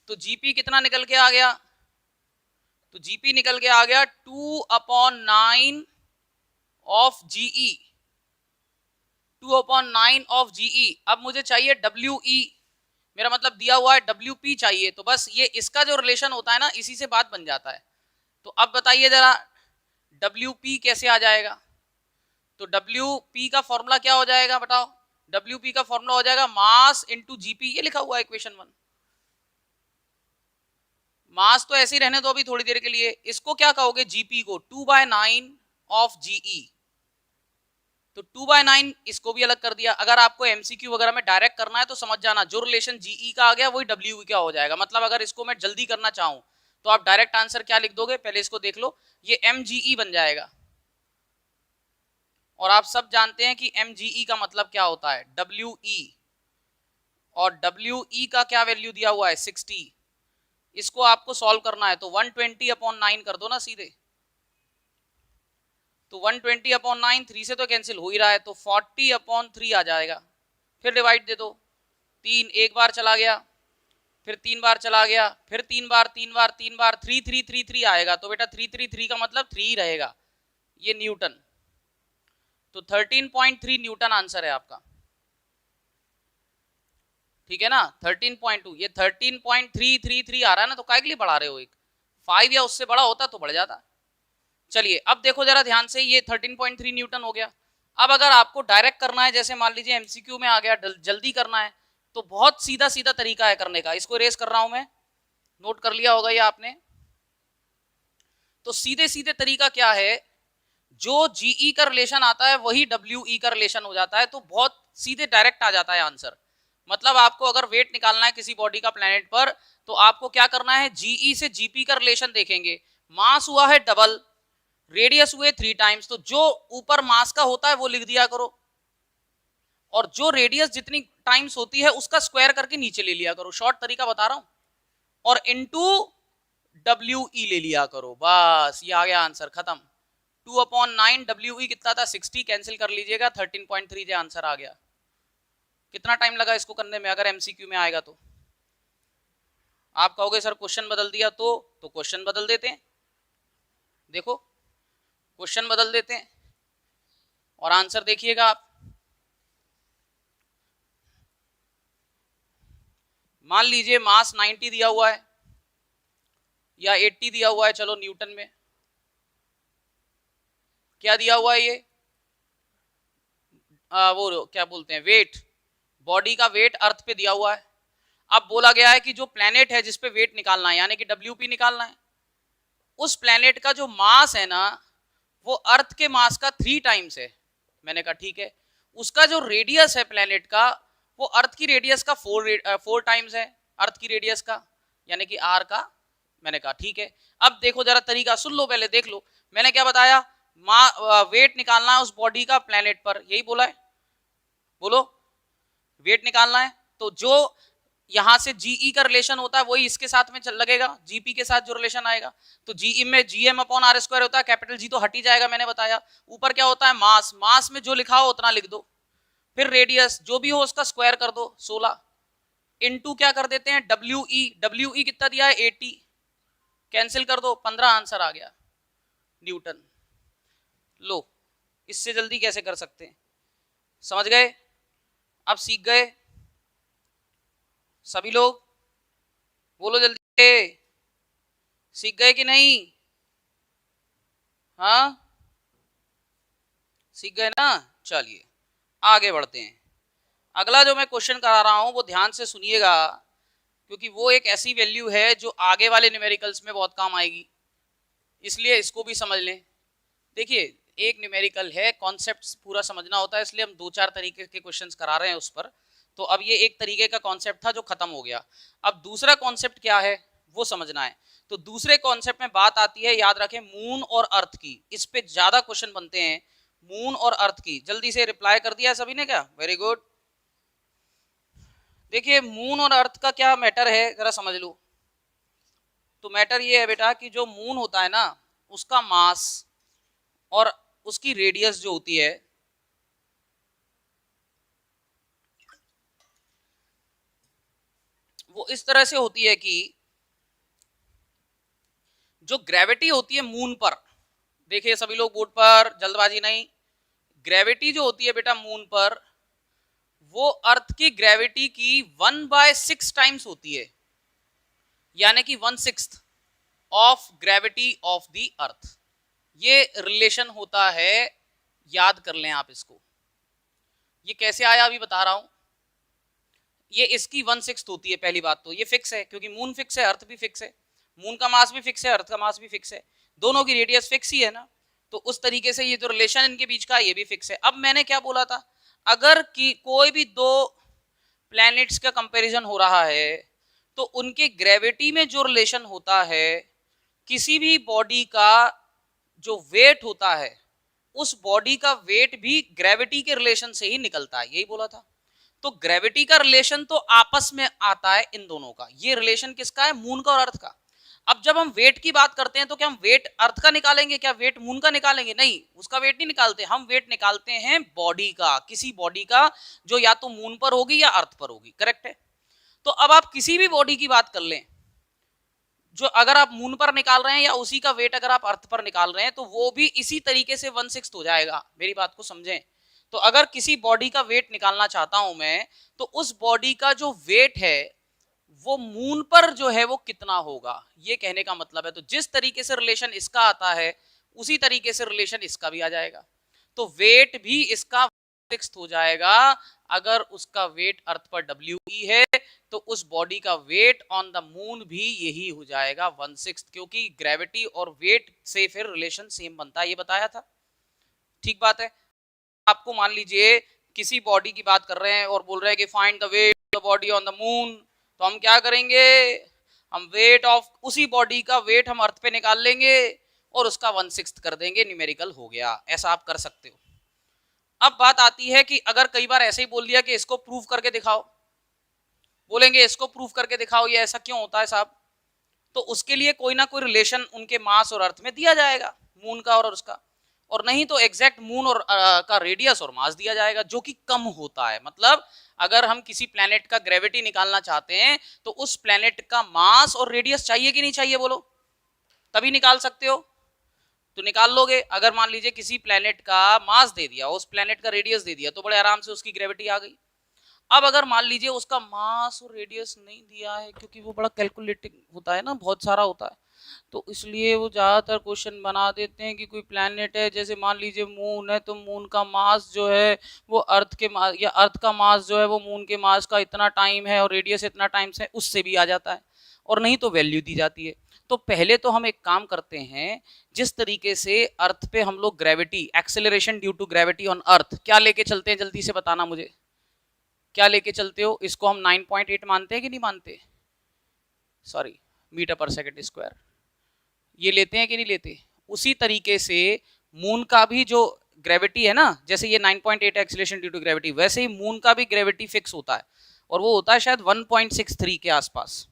तो GP कितना निकल के आ गया, तो GP निकल के आ गया 2/9 ऑफ GE, 2/9 ऑफ GE। अब मुझे चाहिए WE, मेरा मतलब दिया हुआ है WP चाहिए, तो बस ये इसका जो रिलेशन होता है ना, इसी से बात बन जाता है। तो अब बताइए जरा WP कैसे आ जाएगा, तो WP का फॉर्मूला क्या हो जाएगा बताओ, WP का फॉर्मूला हो जाएगा मास इंटू GP, ये लिखा हुआ है इक्वेशन 1। मास तो ऐसे ही रहने दो अभी थोड़ी देर के लिए, इसको क्या कहोगे, GP को 2/9 ऑफ GE, तो 2/9 इसको भी अलग कर दिया। अगर आपको MCQ वगैरह में डायरेक्ट करना है तो समझ जाना, जो रिलेशन GE का आ गया वही WE का हो जाएगा। मतलब अगर इसको मैं जल्दी करना चाहूं तो आप डायरेक्ट आंसर क्या लिख दोगे, पहले इसको देख लो, ये MGE बन जाएगा। और आप सब जानते हैं कि MGE का मतलब क्या होता है, WE, और WE का क्या वैल्यू दिया हुआ है 60। इसको आपको सॉल्व करना है तो 120/9 कर दो ना सीधे, तो 120/9 3 से तो कैंसिल हो ही रहा है, तो 40/3 आ जाएगा। फिर डिवाइड दे दो, 3 एक बार चला गया, फिर 3 बार चला गया, फिर 3 बार 3 बार 3 बार 3 आएगा, तो बेटा 3 का मतलब 3 रहेगा, ये न्यूटन। तो 13.3 न्यूटन आंसर है आपका, ठीक है ना। 13.2, ये 13.333 आ रहा है ना, तो काय के लिए बढ़ा रहे हो, एक 5 या उससे बड़ा होता तो बढ़ जाता। चलिए अब देखो जरा ध्यान से, ये 13.3 न्यूटन हो गया। अब अगर आपको डायरेक्ट करना है, जैसे मान लीजिए MCQ में आ गया, जल्दी करना है, तो बहुत सीधा सीधा तरीका है करने का। इसको इरेज कर रहा हूं मैं, नोट कर लिया होगा ये आपने। तो सीधे सीधे तरीका क्या है, जो GE का रिलेशन आता है वही WE का रिलेशन हो जाता है, तो बहुत सीधे डायरेक्ट आ जाता है आंसर। मतलब आपको अगर वेट निकालना है किसी बॉडी का प्लेनेट पर, तो आपको क्या करना है, GE से GP का रिलेशन देखेंगे, मास हुआ है डबल, रेडियस हुए 3 टाइम्स, तो जो ऊपर मास का होता है वो लिख दिया करो, और जो रेडियस जितनी टाइम्स होती है उसका स्क्वायर करके नीचे ले लिया करो, शॉर्ट तरीका बता रहा हूं, और इनटू WE ले लिया करो, बस ये आ गया आंसर, खत्म। 2/9 WE कितना था 60, कैंसिल कर लीजिएगा, 13.3 जो आंसर आ गया। कितना टाइम लगा इसको करने में, अगर MCQ में आएगा तो? आप कहोगे सर क्वेश्चन बदल दिया, तो क्वेश्चन बदल देते हैं, देखो क्वेश्चन बदल देते हैं और आंसर देखिएगा आप। मान लीजिए मास 90 दिया हुआ है या 80 दिया हुआ है, चलो न्यूटन में क्या दिया हुआ है, ये वो क्या बोलते हैं, वेट, बॉडी का वेट अर्थ पे दिया हुआ है। अब बोला गया है कि जो प्लेनेट है जिसपे वेट निकालना है, यानी कि WP निकालना है, उस प्लेनेट का जो मास है ना वो अर्थ के मास का 3 टाइम्स है। मैंने कहा ठीक है। उसका जो रेडियस है प्लेनेट का, वो अर्थ की रेडियस का 4 टाइम्स है, अर्थ की रेडियस का, यानी कि R का। मैंने कहा ठीक है। अब देखो जरा तरीका सुन लो, पहले देख लो मैंने क्या बताया, वेट निकालना है उस बॉडी का प्लेनेट पर, यही बोला है, बोलो वेट निकालना है, तो जो यहां से GE का रिलेशन होता है वही इसके साथ में चल लगेगा, GP के साथ जो रिलेशन आएगा, तो GE में GM/R² होता है, कैपिटल G तो हट ही जाएगा, मैंने बताया। ऊपर क्या होता है, मास, मास में जो लिखा हो उतना लिख दो, फिर रेडियस जो भी हो उसका स्क्वायर कर दो 16, इनटू क्या कर देते हैं WE कितना दिया है 80, कैंसिल कर दो 15, आंसर आ गया न्यूटन। लो इससे जल्दी कैसे कर सकते हैं, समझ गए, अब सीख गए सभी लोग, बोलो जल्दी, सीख गए कि नहीं? हाँ सीख गए ना, चलिए आगे बढ़ते हैं। अगला जो मैं क्वेश्चन करा रहा हूं वो ध्यान से सुनिएगा, क्योंकि वो एक ऐसी वैल्यू है जो आगे वाले न्यूमेरिकल्स में बहुत काम आएगी, इसलिए इसको भी समझ लें। देखिए एक न्यूमेरिकल है, कॉन्सेप्ट पूरा समझना होता है, इसलिए हम 2-4 तरीके के क्वेश्चंस करा रहे हैं उस पर। तो अब ये एक तरीके का कॉन्सेप्ट था जो खत्म हो गया, अब दूसरा कॉन्सेप्ट क्या है वो समझना है। तो दूसरे कॉन्सेप्ट में बात आती है, याद रखें, मून और अर्थ की, इस पे ज्यादा क्वेश्चन बनते हैं, मून और अर्थ की। जल्दी से रिप्लाई कर दिया सभी ने क्या, वेरी गुड। देखिए मून और अर्थ का क्या मैटर है जरा समझ लो। तो मैटर ये है बेटा कि जो मून होता है ना उसका मास और उसकी रेडियस जो होती है वो इस तरह से होती है कि जो ग्रेविटी होती है मून पर, देखिए सभी लोग बोर्ड पर, जल्दबाजी नहीं, ग्रेविटी जो होती है बेटा मून पर वो अर्थ की ग्रेविटी की 1/6 टाइम्स होती है, यानी कि 1/6 ऑफ ग्रेविटी ऑफ द अर्थ। ये रिलेशन होता है, याद कर लें आप इसको। ये कैसे आया अभी बता रहा हूं, ये इसकी 1/6 होती है, पहली बात तो ये फिक्स है क्योंकि मून फिक्स है, अर्थ भी फिक्स है, मून का मास भी फिक्स है, अर्थ का मास भी फिक्स है, दोनों की रेडियस फिक्स ही है ना, तो उस तरीके से ये जो रिलेशन इनके बीच का ये भी फिक्स है। अब मैंने क्या बोला था, अगर कि कोई भी दो प्लैनेट्स का कंपैरिजन हो रहा है तो उनके ग्रेविटी में जो रिलेशन होता है, किसी भी बॉडी का जो वेट होता है उस बॉडी का वेट भी ग्रेविटी के रिलेशन से ही निकलता है, यही बोला था। तो ग्रेविटी का रिलेशन तो आपस में आता है इन दोनों का, ये रिलेशन किसका है, मून का और अर्थ का। अब जब हम वेट की बात करते हैं तो क्या हम वेट अर्थ का निकालेंगे, क्या वेट मून का निकालेंगे? नहीं, उसका वेट नहीं निकालते, हम वेट निकालते हैं बॉडी का, किसी बॉडी का जो या तो मून पर होगी या अर्थ पर होगी, करेक्ट है। तो अब आप किसी भी बॉडी की बात कर लें, जो अगर आप मून पर निकाल रहे हैं या उसी का वेट अगर आप अर्थ पर निकाल रहे हैं तो वो भी इसी तरीके से 1/6 हो जाएगा, मेरी बात को समझें। तो अगर किसी बॉडी का वेट निकालना चाहता हूं मैं, तो उस बॉडी का जो वेट है वो मून पर जो है वो कितना होगा, ये कहने का मतलब है। तो जिस तरीके से रिलेशन इसका आता है उसी तरीके से रिलेशन इसका भी आ जाएगा, तो वेट भी इसका फिक्स हो जाएगा। अगर उसका वेट अर्थ पर WE है तो उस बॉडी का वेट ऑन द मून भी यही हो जाएगा 1/6, क्योंकि ग्रेविटी और वेट से फिर रिलेशन सेम बनता है, ये बताया था, ठीक बात है। आपको मान लीजिए किसी बॉडी की बात कर रहे हैं और बोल रहे हैं कि find the weight of the body on the moon, तो हम क्या करेंगे, हम वेट ऑफ उसी बॉडी का वेट हम अर्थ पे निकाल लेंगे, और उसका 1/6 कर देंगे, न्यूमेरिकल हो गया। ऐसा आप कर सकते हो। अब बात आती है कि अगर कई बार ऐसे ही बोल दिया कि इसको प्रूव करके दिखाओ, बोलेंगे इसको प्रूव करके दिखाओ, ये ऐसा क्यों होता है साहब, तो उसके लिए कोई ना कोई रिलेशन उनके मास और अर्थ में दिया जाएगा, मून का और उसका, और नहीं तो एग्जैक्ट मून और का रेडियस और मास दिया जाएगा जो कि कम होता है। मतलब अगर हम किसी प्लेनेट का ग्रेविटी निकालना चाहते हैं तो उस प्लेनेट का मास और रेडियस चाहिए कि नहीं चाहिए, बोलो, तभी निकाल सकते हो। तो निकाल लोगे। अगर मान लीजिए किसी प्लेनेट का मास दे दिया, उस प्लेनेट का रेडियस दे दिया, तो बड़े आराम से उसकी ग्रेविटी आ गई। अब अगर मान लीजिए उसका मास और रेडियस नहीं दिया है, क्योंकि वो बड़ा कैलकुलेटिंग होता है ना, बहुत सारा होता है, तो इसलिए वो ज्यादातर क्वेश्चन बना देते हैं कि कोई प्लैनेट है, जैसे मान लीजिए मून है, तो मून का मास जो है वो अर्थ के मास, या अर्थ का मास जो है वो मून के मास का इतना टाइम है और रेडियस इतना टाइम है, उससे भी आ जाता है, और नहीं तो वैल्यू दी जाती है। तो पहले तो हम एक काम करते हैं, जिस तरीके से अर्थ पे हम लोग gravity, acceleration due to gravity on earth, क्या लेके चलते हैं, जल्दी से बताना मुझे, क्या लेके चलते हो? इसको हम 9.8 मानते हैं कि नहीं मानते, सॉरी, मीटर पर सेकंड स्क्वायर, ये लेते हैं कि नहीं लेते? उसी तरीके से मून का भी जो ग्रेविटी है ना, जैसे ये 9.8 एक्सीलरेशन ड्यू टू ग्रेविटी, वैसे ही मून का भी ग्रेविटी फिक्स होता है, और वो होता है शायद 1.63 के आसपास।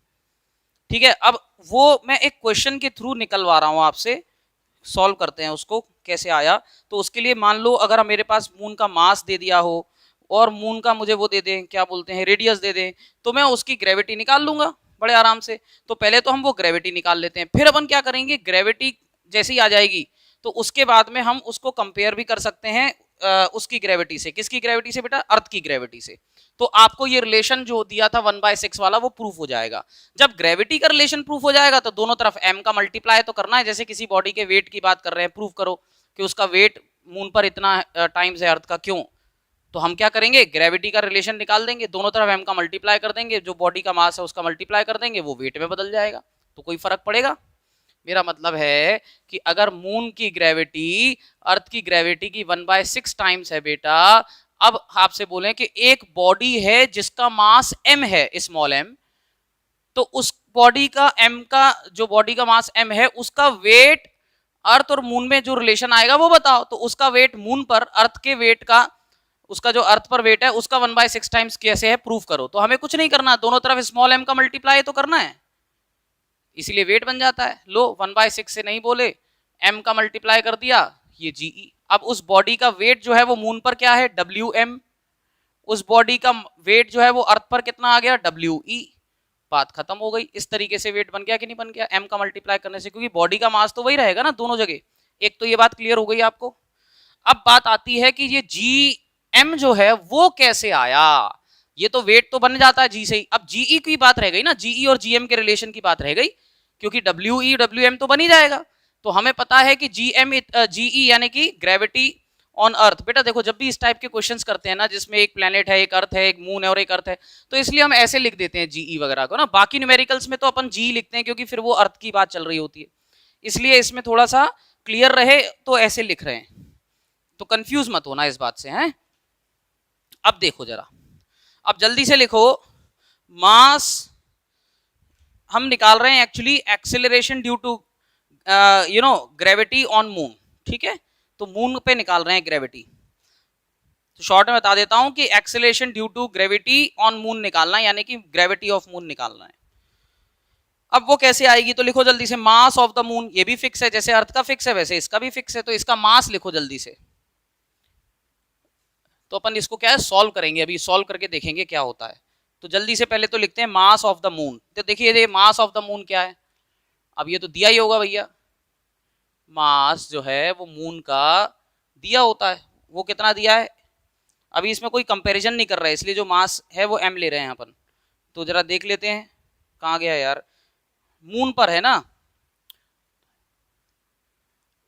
ठीक है, अब वो मैं एक क्वेश्चन के थ्रू निकलवा रहा हूं आपसे, सॉल्व करते हैं उसको कैसे आया। तो उसके लिए मान लो अगर मेरे पास मून का मास दे दिया हो और मून का मुझे वो दे दें, क्या बोलते हैं, रेडियस दे दें, तो मैं उसकी ग्रेविटी निकाल लूंगा बड़े आराम से। तो पहले तो हम वो ग्रेविटी निकाल लेते हैं, फिर अपन क्या करेंगे, ग्रेविटी जैसे ही आ जाएगी तो उसके बाद में हम उसको कंपेयर भी कर सकते हैं उसकी ग्रेविटी से। किसकी ग्रेविटी से बेटा? अर्थ की ग्रेविटी से। तो आपको ये रिलेशन जो दिया था 1/6 वाला, वो प्रूफ हो जाएगा। जब ग्रेविटी का रिलेशन प्रूफ हो जाएगा तो दोनों तरफ m का मल्टीप्लाई तो करना है। जैसे किसी बॉडी के वेट की बात कर रहे हैं, प्रूफ करो कि उसका वेट मून पर इतना टाइम्स है अर्थ का, क्यों? तो हम क्या करेंगे, ग्रेविटी का रिलेशन निकाल देंगे, दोनों तरफ m का मल्टीप्लाई कर देंगे, जो बॉडी का मास है उसका मल्टीप्लाई कर देंगे, वो वेट में बदल जाएगा। तो कोई फर्क पड़ेगा? मेरा मतलब है कि अगर मून की ग्रेविटी अर्थ की ग्रेविटी की 1/6 टाइम्स है बेटा, अब आपसे बोले कि एक बॉडी है जिसका मास m है, स्मॉल m, तो उस बॉडी का m का, जो बॉडी का मास m है, उसका वेट अर्थ और मून में जो रिलेशन आएगा वो बताओ। तो उसका वेट मून पर अर्थ के वेट का, उसका जो अर्थ पर वेट है उसका 1/6 टाइम्स कैसे है, प्रूफ करो। तो हमें कुछ नहीं करना, दोनों तरफ स्मॉल m का मल्टीप्लाई तो करना है, इसीलिए वेट बन जाता है। लो 1/6 से नहीं बोले, m का मल्टीप्लाई कर दिया, ये GE। अब उस बॉडी का वेट जो है वो मून पर क्या है, WM, उस बॉडी का वेट जो है वो अर्थ पर कितना आ गया, WE। बात खत्म हो गई। इस तरीके से वेट बन गया कि नहीं बन गया, m का मल्टीप्लाई करने से, क्योंकि बॉडी का मास तो वही रहेगा ना दोनों जगह। एक तो ये बात क्लियर हो गई आपको। अब बात आती है कि ये GM जो है वो कैसे आया। ये तो वेट तो बन जाता है G से ही, अब GE की बात रह गई ना, GE और GM के रिलेशन की बात रह गई, क्योंकि WE WM तो बन ही जाएगा। तो हमें पता है कि GE यानी कि ग्रेविटी ऑन अर्थ। बेटा देखो, जब भी इस टाइप के क्वेश्चंस करते हैं ना, जिसमें एक प्लेनेट है, एक अर्थ है, एक मून है और एक अर्थ है, तो इसलिए हम ऐसे लिख देते हैं GE वगैरह को ना। बाकी न्यूमेरिकल्स में तो अपन GE लिखते हैं, क्योंकि फिर वो अर्थ की बात चल रही होती है, इसलिए इसमें थोड़ा सा क्लियर रहे तो ऐसे लिख रहे हैं। तो कंफ्यूज मत होना इस बात से, हैं। अब देखो जरा, अब जल्दी से लिखो, मास हम निकाल रहे हैं actually acceleration due to gravity on moon, ठीक है। तो मून पे निकाल रहे हैं ग्रेविटी। तो शॉर्ट में बता देता हूं कि acceleration due to gravity on moon निकालना है, यानी कि ग्रेविटी ऑफ मून निकालना है। अब वो कैसे आएगी, तो लिखो जल्दी से, मास ऑफ द मून, ये भी फिक्स है, जैसे अर्थ का फिक्स है वैसे इसका भी फिक्स है, तो इसका मास लिखो जल्दी से। तो अपन इसको क्या है, सॉल्व करेंगे, अभी सॉल्व करके देखेंगे क्या होता है। तो जल्दी से पहले तो लिखते हैं मास ऑफ द मून। तो देखिए ये मास ऑफ द मून क्या है, अब ये तो दिया ही होगा भैया, मास जो है वो मून का दिया होता है, वो कितना दिया है। अभी इसमें कोई कंपैरिजन नहीं कर रहा है, इसलिए जो मास है वो m ले रहे हैं अपन। तो जरा देख लेते हैं, कहाँ गया यार, मून पर है ना,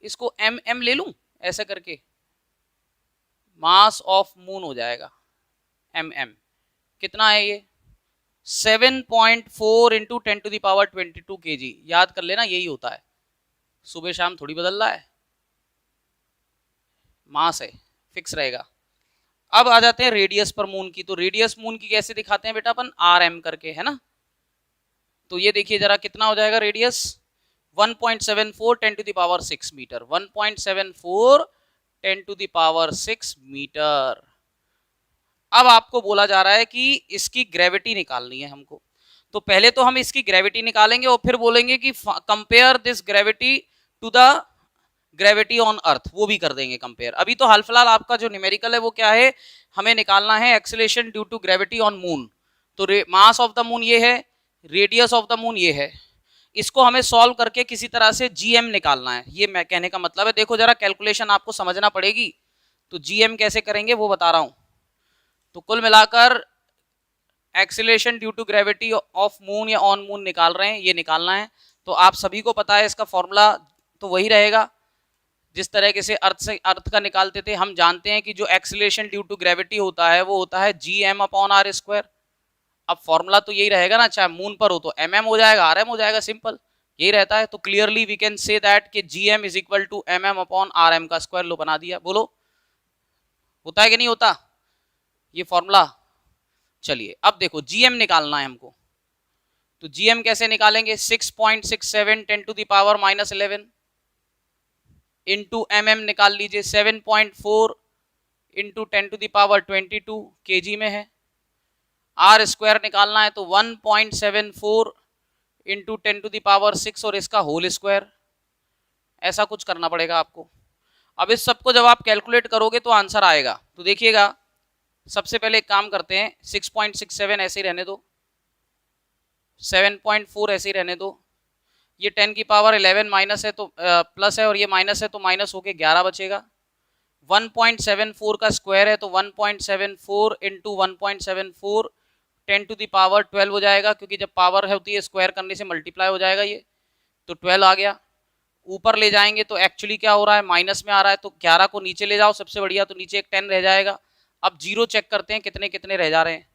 इसको m ले लूं ऐसा करके, मास ऑफ मून हो जाएगा mm। कितना है ये, 7.4 इंटू 10⁻22 kg। याद कर लेना, यही होता है, सुबह शाम थोड़ी बदल रहा है, मास है, फिक्स रहेगा। अब आ जाते हैं रेडियस पर मून की। तो रेडियस मून की कैसे दिखाते हैं बेटा अपन, RM करके, है ना। तो ये देखिए जरा कितना हो जाएगा radius, 1.74 10 to the power 6 metre, 1.74 10 to the power 6 metre. अब आपको बोला जा रहा है कि इसकी ग्रेविटी निकालनी है हमको। तो पहले तो हम इसकी ग्रेविटी निकालेंगे और फिर बोलेंगे कि compare this gravity to the gravity on earth, वो भी कर देंगे कंपेयर। अभी तो हाल फिलहाल आपका जो न्यूमेरिकल है वो क्या है, हमें निकालना है acceleration due to gravity on moon. तो मास ऑफ द मून ये है, रेडियस ऑफ द मून ये है, इसको हमें सॉल्व करके किसी तरह से जीएम निकालना है। ये मैं कहने का मतलब है, देखो जरा कैलकुलेशन आपको समझना पड़ेगी। तो जीएम कैसे करेंगे वो बता रहा हूं। तो कुल मिलाकर acceleration due to gravity of moon या ऑन मून निकाल रहे हैं, ये निकालना है। तो आप सभी को पता है इसका फॉर्मूला तो वही रहेगा जिस तरह से अर्थ का निकालते थे। हम जानते हैं कि जो एक्सीलरेशन ड्यू टू ग्रेविटी होता है वो होता है GM अपॉन आर स्क्वायर। अब फॉर्मूला तो यही रहेगा ना, चाहे मून पर हो तो MM हो जाएगा, RM हो जाएगा, सिंपल यही रहता है। तो clearly we can say that कि GM is equal to MM upon RM का स्क्वायर। लो बना दिया, बोलो होता है कि नहीं होता ये फॉर्मूला। चलिए अब देखो GM निकालना है हमको। तो GM कैसे निकालेंगे, 6.67 10 to the power -11 into MM निकाल लीजिए, 7.4 into 10 to the power 22 kg में है। R स्क्वायर निकालना है तो 1.74 इंटू 10 टू द पावर 6 और इसका होल स्क्वायर, ऐसा कुछ करना पड़ेगा आपको। अब इस सबको जब आप कैलकुलेट करोगे तो आंसर आएगा। तो देखिएगा सबसे पहले एक काम करते हैं, 6.67 ऐसे ही रहने दो, 7.4 ऐसे ही रहने दो, ये 10 की पावर 11 माइनस है तो प्लस है और ये माइनस है तो माइनस होके 11 बचेगा। 1.74 का स्क्वायर है तो 1.74 इंटू 1.74 10 टू द पावर 12 हो जाएगा, क्योंकि जब पावर होती है स्क्वायर करने से मल्टीप्लाई हो जाएगा ये, तो 12 आ गया। ऊपर ले जाएंगे तो एक्चुअली क्या हो रहा है, माइनस में आ रहा है, तो 11 को नीचे ले जाओ सबसे बढ़िया, तो नीचे एक 10 रह जाएगा। अब जीरो चेक करते हैं कितने कितने रह जा रहे हैं।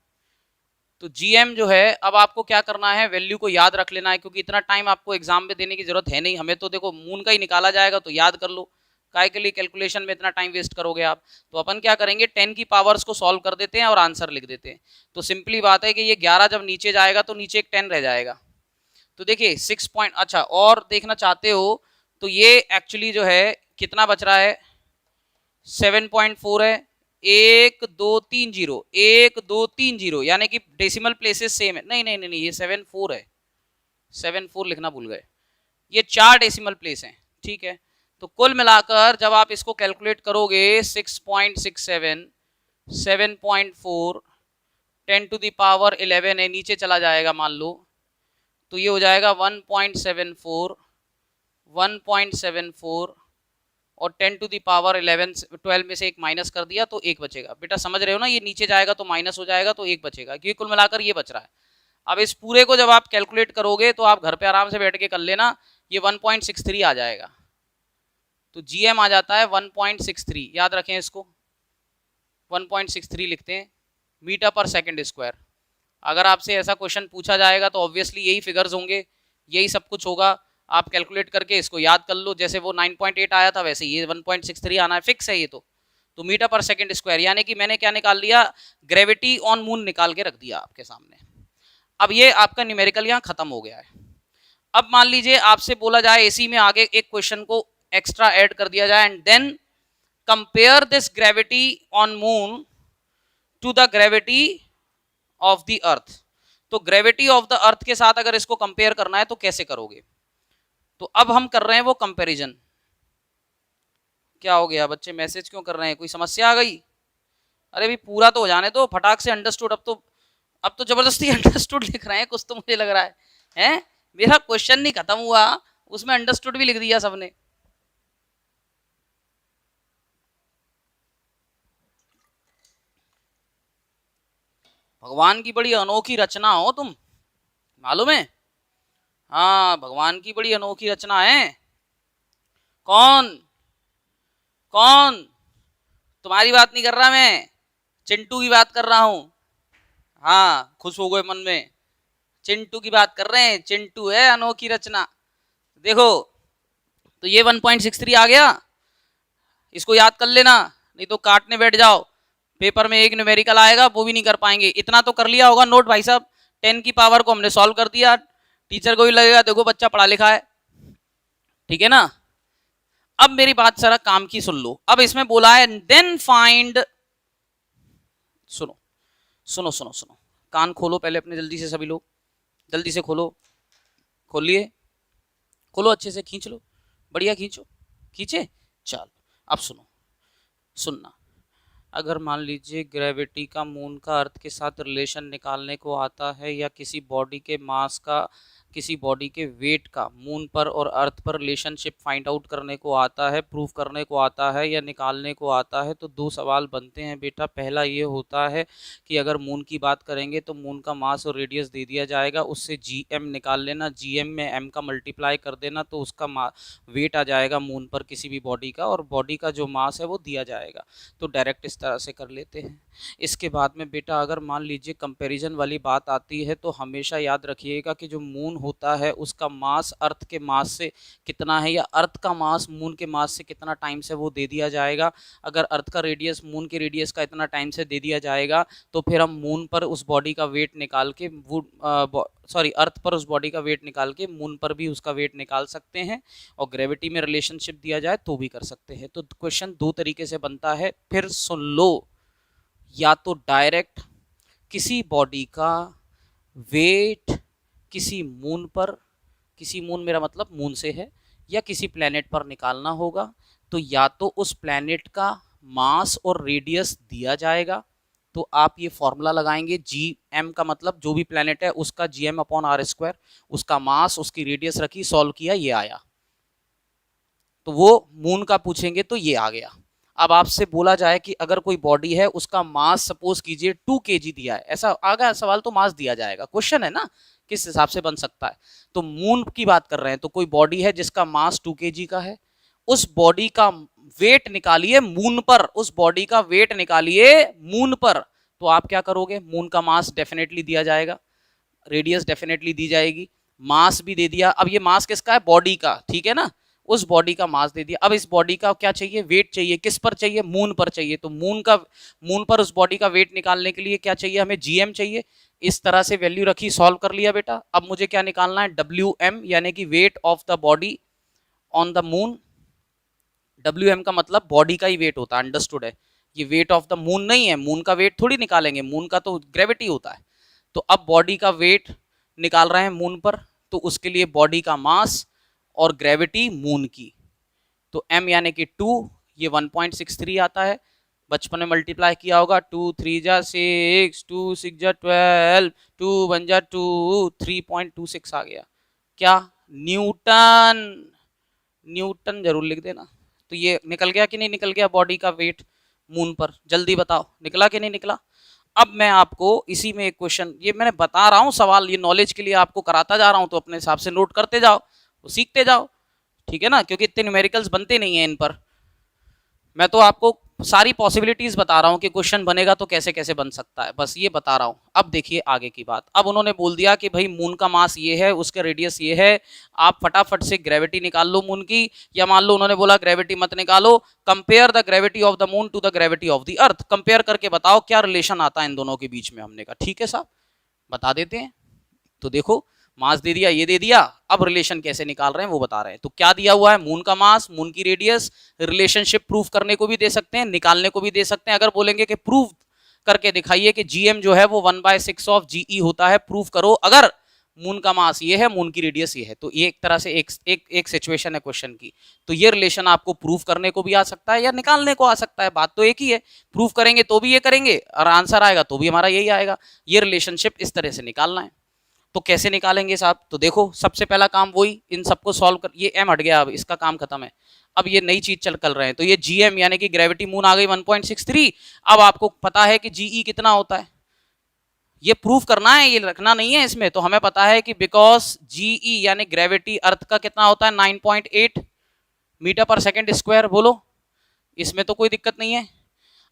तो GM जो है, अब आपको क्या करना है, वैल्यू को याद रख लेना है, क्योंकि इतना टाइम आपको एग्जाम में देने की जरूरत है नहीं। हमें तो देखो मून का ही निकाला जाएगा, तो याद कर लो, काय के लिए कैलकुलेशन में इतना टाइम वेस्ट करोगे आप। तो अपन क्या करेंगे, 10 की पावर्स को सॉल्व कर देते हैं और आंसर लिख देते हैं। तो सिंपली बात है कि ये 11 जब नीचे जाएगा तो नीचे एक 10 रह जाएगा। तो देखिए 6 पॉइंट, अच्छा और देखना चाहते हो तो ये एक्चुअली जो है कितना बच रहा है, 7.4 है, 1 2 3 0 1 2 3 0, यानी कि डेसिमल प्लेसेस सेम है। नहीं नहीं नहीं, ये 7.4 है, 7.4 लिखना भूल गए, ये 4 डेसिमल प्लेस हैं, ठीक है। तो कुल मिलाकर जब आप इसको कैलकुलेट करोगे 6.67 7.4 10 टू द पावर 11 है, नीचे चला जाएगा मान लो, तो ये हो जाएगा 1.74 1.74 और 10 टू द पावर 12 में से एक माइनस कर दिया तो एक बचेगा। बेटा समझ रहे हो ना, ये नीचे जाएगा तो माइनस हो जाएगा तो एक बचेगा, क्योंकि कुल मिलाकर ये बच रहा है। अब इस पूरे को जब आप कैलकुलेट करोगे तो आप घर पे आराम से बैठ के कर लेना, ये 1.63 आ जाएगा। तो GM आ जाता है 1.63, याद रखें इसको, 1.63 लिखते हैं मीटर पर सेकंड स्क्वायर। अगर आपसे ऐसा क्वेश्चन पूछा जाएगा तो ऑब्वियसली यही फिगर्स होंगे, यही सब कुछ होगा। आप कैलकुलेट करके इसको याद कर लो, जैसे वो 9.8 आया था वैसे ये 1.63 आना है, फिक्स है ये। तो मीटर पर सेकंड स्क्वायर, यानी कि मैंने क्या निकाल लिया, ग्रेविटी ऑन मून निकाल के रख दिया आपके सामने। अब ये आपका न्यूमेरिकल यहाँ खत्म हो गया है। अब मान लीजिए आपसे बोला जाए इसी में आगे एक क्वेश्चन को एक्स्ट्रा ऐड कर दिया जाए, and then compare this gravity on moon to the gravity of the earth. तो ग्रेविटी ऑफ द अर्थ के साथ अगर इसको कंपेयर करना है तो कैसे करोगे। तो अब हम कर रहे हैं वो कंपैरिजन। क्या हो गया बच्चे, मैसेज क्यों कर रहे हैं, कोई समस्या आ गई। अरे भी पूरा तो हो जाने दो फटाक से, अंडरस्टूड। अब तो जबरदस्ती अंडरस्टूड लिख रहे हैं कुछ, तो मुझे लग रहा है मेरा क्वेश्चन नहीं खत्म हुआ उसमें अंडरस्टूड भी लिख दिया सबने। भगवान की बड़ी अनोखी रचना हो तुम, मालूम है। हाँ भगवान की बड़ी अनोखी रचना है। कौन कौन, तुम्हारी बात नहीं कर रहा मैं, चिंटू की बात कर रहा हूं। हाँ खुश हो गए मन में, चिंटू की बात कर रहे हैं, चिंटू है अनोखी रचना। देखो तो ये 1.63 आ गया, इसको याद कर लेना, नहीं तो काटने बैठ जाओ, पेपर में एक न्यूमेरिकल आएगा वो भी नहीं कर पाएंगे। इतना तो कर लिया होगा नोट भाई साहब, 10 की पावर को हमने सॉल्व कर दिया, टीचर को भी लगेगा देखो बच्चा पढ़ा लिखा है। ठीक है ना। अब मेरी बात जरा काम की सुन लो। अब इसमें बोला है देन फाइंड, सुनो सुनो सुनो सुनो, कान खोलो पहले अपने जल्दी से, सभी लोग जल्दी से खोलो, खोल लिए, खोलो अच्छे से, खींच लो, बढ़िया खींचो, खींचे, चल अब सुनो, सुनना। अगर मान लीजिए ग्रेविटी का मून का अर्थ के साथ रिलेशन निकालने को आता है, या किसी बॉडी के मास का, किसी बॉडी के वेट का मून पर और अर्थ पर रिलेशनशिप फाइंड आउट करने को आता है, प्रूव करने को आता है या निकालने को आता है, तो दो सवाल बनते हैं बेटा। पहला ये होता है कि अगर मून की बात करेंगे तो मून का मास और रेडियस दे दिया जाएगा, उससे जीएम निकाल लेना, जीएम में एम का मल्टीप्लाई कर देना, तो उसका वेट आ जाएगा मून पर किसी भी बॉडी का, और बॉडी का जो मास है वो दिया जाएगा। तो डायरेक्ट इस तरह से कर लेते हैं। इसके बाद में बेटा अगर मान लीजिए कंपैरिजन वाली बात आती है, तो हमेशा याद रखिएगा कि जो मून होता है उसका मास अर्थ के मास से कितना है, या अर्थ का मास मून के मास से कितना टाइम से, वो दे दिया जाएगा। अगर अर्थ का रेडियस मून के रेडियस का इतना टाइम से दे दिया जाएगा, तो फिर हम मून पर उस बॉडी का वेट निकाल के, अर्थ पर उस बॉडी का वेट निकाल के मून पर भी उसका वेट निकाल सकते हैं, और ग्रेविटी में रिलेशनशिप दिया जाए तो भी कर सकते हैं। तो क्वेश्चन दो तरीके से बनता है, फिर सुन लो। या तो डायरेक्ट किसी बॉडी का वेट किसी मून पर, किसी मून मेरा मतलब मून से है, या किसी प्लेनेट पर निकालना होगा, तो या तो उस प्लेनेट का मास और रेडियस दिया जाएगा, तो आप ये फॉर्मूला लगाएंगे, जी एम का मतलब जो भी प्लेनेट है उसका G M upon R square, उसका मास, उसकी रेडियस रखी, सॉल्व किया, ये आया। तो वो मून का पूछेंगे तो ये आ गया। अब आपसे बोला जाए कि अगर कोई बॉडी है उसका मास सपोज कीजिए 2 kg दिया है, ऐसा आ गया सवाल, तो मास दिया जाएगा, क्वेश्चन है ना किस हिसाब से बन सकता है। तो मून की बात कर रहे हैं, तो कोई बॉडी है जिसका मास 2 kg का है, उस बॉडी का वेट निकालिए मून पर, उस बॉडी का वेट निकालिए मून पर, तो आप क्या करोगे, मून का मास डेफिनेटली दिया जाएगा, रेडियस डेफिनेटली दी जाएगी, मास भी दे दिया। अब ये मास किसका है, बॉडी का, ठीक है ना, उस बॉडी का मास दे दिया। अब इस बॉडी का क्या चाहिए, वेट चाहिए, किस पर चाहिए, मून पर चाहिए, तो मून पर उस बॉडी का वेट निकालने के लिए क्या चाहिए, हमें जीएम चाहिए। इस तरह से वैल्यू रखी, सॉल्व कर लिया बेटा। अब मुझे क्या निकालना है, डब्ल्यू एम, यानी कि weight of the body on the moon. W M का मतलब बॉडी का ही वेट होता है, अंडरस्टूड है, ये वेट ऑफ द मून नहीं है, मून का वेट थोड़ी निकालेंगे, मून का तो ग्रेविटी होता है। तो अब बॉडी का वेट निकाल रहे हैं मून पर, तो उसके लिए बॉडी का मास और ग्रेविटी मून की, तो m यानी कि 2, ये 1.63 आता है, बचपन में मल्टीप्लाई किया होगा, 2 3 जा 6, 2 6 जा 12, 2 1 जा 2, 3.26 आ गया। क्या, न्यूटन, न्यूटन जरूर लिख देना। तो ये निकल गया कि नहीं निकल गया, बॉडी का वेट मून पर, जल्दी बताओ निकला कि नहीं निकला। अब मैं आपको इसी में एक क्वेश्चन, ये मैंने बता रहा हूं सवाल, ये नॉलेज के लिए आपको कराता जा रहा हूं, तो अपने हिसाब से नोट करते जाओ, तो सीखते जाओ, ठीक है ना, क्योंकि इतने न्यूमेरिकल्स बनते नहीं है इन पर। मैं तो आपको सारी पॉसिबिलिटीज बता रहा हूं कि क्वेश्चन बनेगा तो कैसे कैसे बन सकता है, बस ये बता रहा हूं। अब देखिए आगे की बात। अब उन्होंने बोल दिया कि भाई मून का मास ये है, उसका रेडियस ये है, आप फटाफट से ग्रेविटी निकाल लो मून की, या मान लो उन्होंने बोला ग्रेविटी मत निकालो, compare the gravity of the moon to the gravity of the earth, compare करके बताओ क्या रिलेशन आता है इन दोनों के बीच में। हमने कहा ठीक है साहब बता देते हैं। तो देखो मास दे दिया, ये दे दिया, अब रिलेशन कैसे निकाल रहे हैं वो बता रहे हैं। तो क्या दिया हुआ है, मून का मास, मून की रेडियस, रिलेशनशिप प्रूफ करने को भी दे सकते हैं, निकालने को भी दे सकते हैं। अगर बोलेंगे कि प्रूफ करके दिखाइए कि जीएम जो है वो 1/6 ऑफ जीई होता है, प्रूफ करो। अगर मून का मास ये है, मून की रेडियस ये है, तो ये एक तरह से एक सिचुएशन है क्वेश्चन की। तो ये रिलेशन आपको प्रूफ करने को भी आ सकता है या निकालने को आ सकता है, बात तो एक ही है। प्रूफ करेंगे तो भी ये करेंगे, और आंसर आएगा तो भी हमारा यही आएगा। ये रिलेशनशिप इस तरह से निकालना है। तो कैसे निकालेंगे साहब, तो देखो सबसे पहला काम वही, इन सबको सॉल्व कर, ये m हट गया, अब इसका काम खत्म है। अब ये नई चीज चल रहे हैं, तो ये gm यानी कि ग्रेविटी मून आ गई 1.63। अब आपको पता है कि ge कितना होता है, ये प्रूफ करना है, ये रखना नहीं है इसमें। तो हमें पता है कि बिकॉज ge यानी ग्रेविटी अर्थ का कितना होता है 9.8 मीटर पर सेकेंड स्क्वायर। बोलो, इसमें तो कोई दिक्कत नहीं है।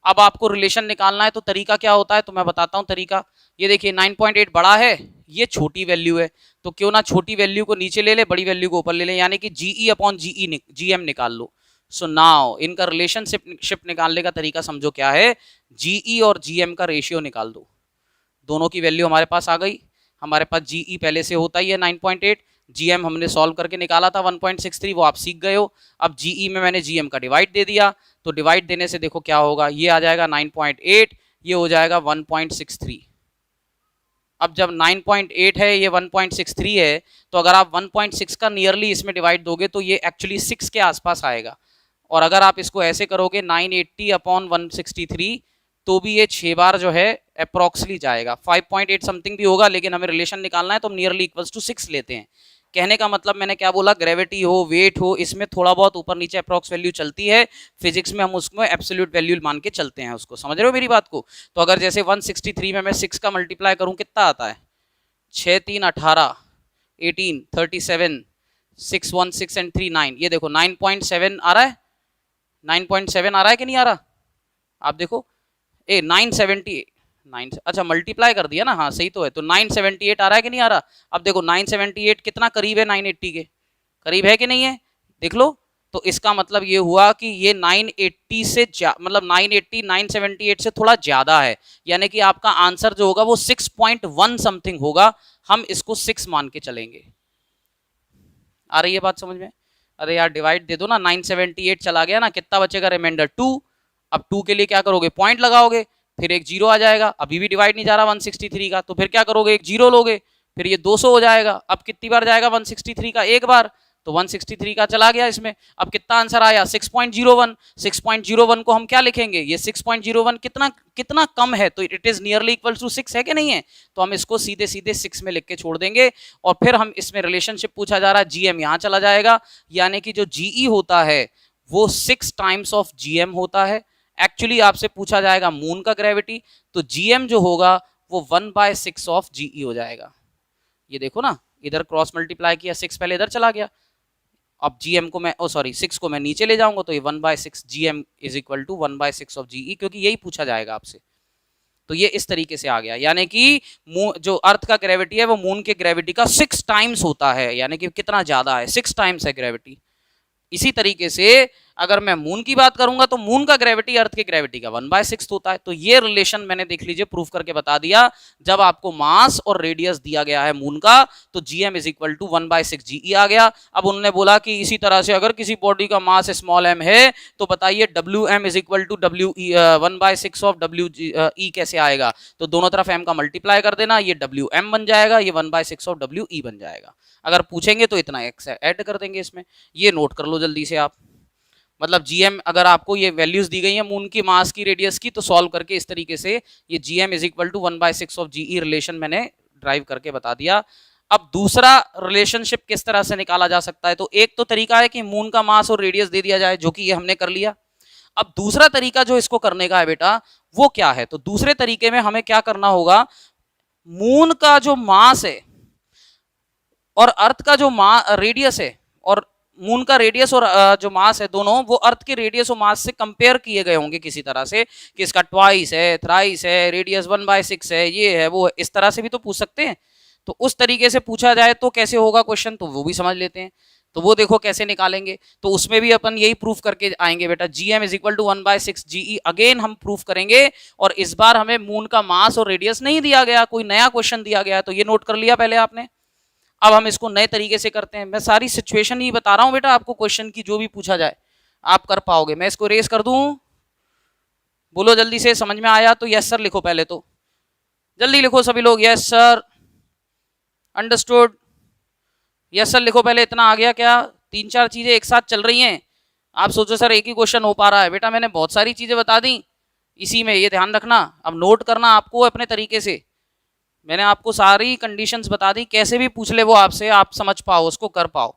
अब आपको रिलेशन निकालना है, तो तरीका क्या होता है, तो मैं बताता हूं तरीका। ये देखिए 9.8 बड़ा है, ये छोटी वैल्यू है, तो क्यों ना छोटी वैल्यू को नीचे ले ले, बड़ी वैल्यू को ऊपर ले ले, यानी कि जीई अपॉन जीएम निकाल लो। सो नाउ इनका रिलेशनशिप निकालने का तरीका समझो क्या है, जीई और जीएम का रेशियो निकाल दो। दोनों की वैल्यू हमारे पास आ गई, हमारे पास जीई पहले से होता ही है 9.8, जीएम हमने सॉल्व करके निकाला था 1.63, वो आप सीख गए हो। अब जीई में मैंने जीएम का डिवाइड दे दिया, तो डिवाइड देने से देखो क्या होगा, ये आ जाएगा 9.8, ये हो जाएगा 1.63। अब जब 9.8 है, ये 1.63 है, तो अगर आप 1.6 का नियरली इसमें डिवाइड दोगे तो ये एक्चुअली 6 के आसपास आएगा। और अगर आप इसको ऐसे करोगे 980 अपॉन 163, तो भी ये 6 बार जो है अप्रोक्सली जाएगा, 5.8 समथिंग भी होगा, लेकिन हमें रिलेशन निकालना है तो हम नियरली इक्वल्स टू 6 लेते हैं। कहने का मतलब मैंने क्या बोला, ग्रेविटी हो, वेट हो, इसमें थोड़ा बहुत ऊपर नीचे अप्रोक्स वैल्यू चलती है, फिजिक्स में हम उसको एब्सोल्यूट वैल्यू मान के चलते हैं उसको। समझ रहे हो मेरी बात को? तो अगर जैसे 163 में मैं 6 का मल्टीप्लाई करूं, कितना आता है, 6 3 18, 18 37, 6 1 6 एंड 3 9, ये देखो 9.7 आ रहा है, 9.7 आ रहा है कि नहीं आ रहा? आप देखो, 970, 9, अच्छा मल्टीप्लाई कर दिया ना, हाँ सही तो है, तो 978 आ रहा है कि नहीं आ रहा? अब देखो 978 कितना करीब है 980 के, करीब है कि नहीं है, देख लो। तो इसका मतलब ये हुआ कि ये 980 से मतलब 980 978 से थोड़ा ज्यादा है, यानी कि आपका आंसर जो होगा वो 6.1 समथिंग होगा। हम इसको 6 मान के चलेंगे। आ रही है बात समझ में? अरे यार डिवाइड दे दो ना, 978 चला गया ना, कितना बचेगा रिमाइंडर 2। अब 2 के लिए क्या करोगे, पॉइंट लगाओगे, फिर एक जीरो आ जाएगा, अभी भी डिवाइड नहीं जा रहा 163 का, तो फिर क्या करोगे, एक जीरो लोगे, फिर ये 200 हो जाएगा। अब कितनी बार जाएगा 163 का, एक बार, तो 163 का चला गया इसमें। अब कितना आंसर आया, 6.01। 6.01 को हम क्या लिखेंगे, ये 6.01 कितना कितना कम है, तो it is nearly equal to 6 है कि नहीं है, तो हम इसको सीधे सीधे 6 में लिख के छोड़ देंगे। और फिर हम इसमें रिलेशनशिप पूछा जा रहा है, जीएम यहां चला जाएगा, यानी कि जो जीई होता है वो 6 टाइम्स ऑफ जीएम होता है। एक्चुअली आपसे पूछा जाएगा मून का ग्रेविटी, तो जीएम जो होगा वो 1/6 ऑफ जीई हो जाएगा। ये देखो ना, इधर क्रॉस मल्टीप्लाई किया, 6 पहले इधर चला गया, अब जीएम को मैं 6 को मैं नीचे ले जाऊंगा, तो ये 1/6 GM is equal to 1/6 of GE, क्योंकि यही पूछा जाएगा आपसे। तो ये इस तरीके से आ गया, यानी कि जो अर्थ का ग्रेविटी है वो मून के ग्रेविटी का 6 टाइम्स होता है, यानी कि कितना ज्यादा है, 6 टाइम्स है ग्रेविटी। इसी तरीके से अगर मैं मून की बात करूंगा तो मून का ग्रेविटी अर्थ की ग्रेविटी का 1/6 होता है। तो ये रिलेशन मैंने देख लीजिए प्रूफ करके बता दिया। जब आपको मास और रेडियस दिया गया है मून का, तो GM is equal to 1/6 GE आ गया। अब उन्होंने बोला कि इसी तरह से अगर किसी बॉडी का मास स्मॉल एम है तो बताइए W M is equal to W 1/6 of W E कैसे आएगा, तो दोनों तरफ एम का मल्टीप्लाई कर देना, ये डब्ल्यू एम बन जाएगा, ये 1/6 ऑफ डब्ल्यू ई बन जाएगा। अगर पूछेंगे तो इतना एक्स ऐड कर देंगे इसमें, ये नोट कर लो जल्दी से आप। मतलब जीएम अगर आपको ये वैल्यूज दी गई है मून की मास की रेडियस की, तो सॉल्व करके इस तरीके से ये GM is equal to 1/6 of GE relation मैंने ड्राइव करके बता दिया। अब दूसरा रिलेशनशिप किस तरह से निकाला जा सकता है, तो एक तो तरीका है कि मून का मास और रेडियस दे दिया जाए, जो कि ये हमने कर लिया। अब दूसरा तरीका जो इसको करने का है बेटा, वो क्या है, तो दूसरे तरीके में हमें क्या करना होगा, मून का जो मास है और अर्थ का जो रेडियस है, और मून का रेडियस और जो मास है दोनों, वो अर्थ के रेडियस और मास से कंपेयर किए गए होंगे किसी तरह से, कि इसका ट्वाइस है, थ्राइस है, रेडियस 1/6 है, ये है वो है, इस तरह से भी तो पूछ सकते हैं। तो उस तरीके से पूछा जाए तो कैसे होगा क्वेश्चन, तो वो भी समझ लेते हैं। तो वो देखो कैसे निकालेंगे, तो उसमें भी अपन यही प्रूफ करके आएंगे बेटा, GM is equal to 1/6 GE again हम प्रूफ करेंगे। और इस बार हमें मून का मास और रेडियस नहीं दिया गया, कोई नया क्वेश्चन दिया गया, तो ये नोट कर लिया पहले आपने। अब हम इसको नए तरीके से करते हैं, मैं सारी सिचुएशन ही बता रहा हूं बेटा आपको, क्वेश्चन की जो भी पूछा जाए आप कर पाओगे। मैं इसको रेस कर दूं, बोलो जल्दी से, समझ में आया तो यस सर लिखो, पहले तो जल्दी लिखो सभी लोग, yes sir, understood, yes sir लिखो पहले। इतना आ गया क्या, 3-4 चीजें एक साथ चल रही हैं, आप सोचो सर एक ही क्वेश्चन हो पा रहा है, बेटा मैंने बहुत सारी चीजें बता दी इसी में, ये ध्यान रखना। अब नोट करना आपको अपने तरीके से, मैंने आपको सारी कंडीशंस बता दी, कैसे भी पूछ ले वो आपसे, आप समझ पाओ उसको, कर पाओ।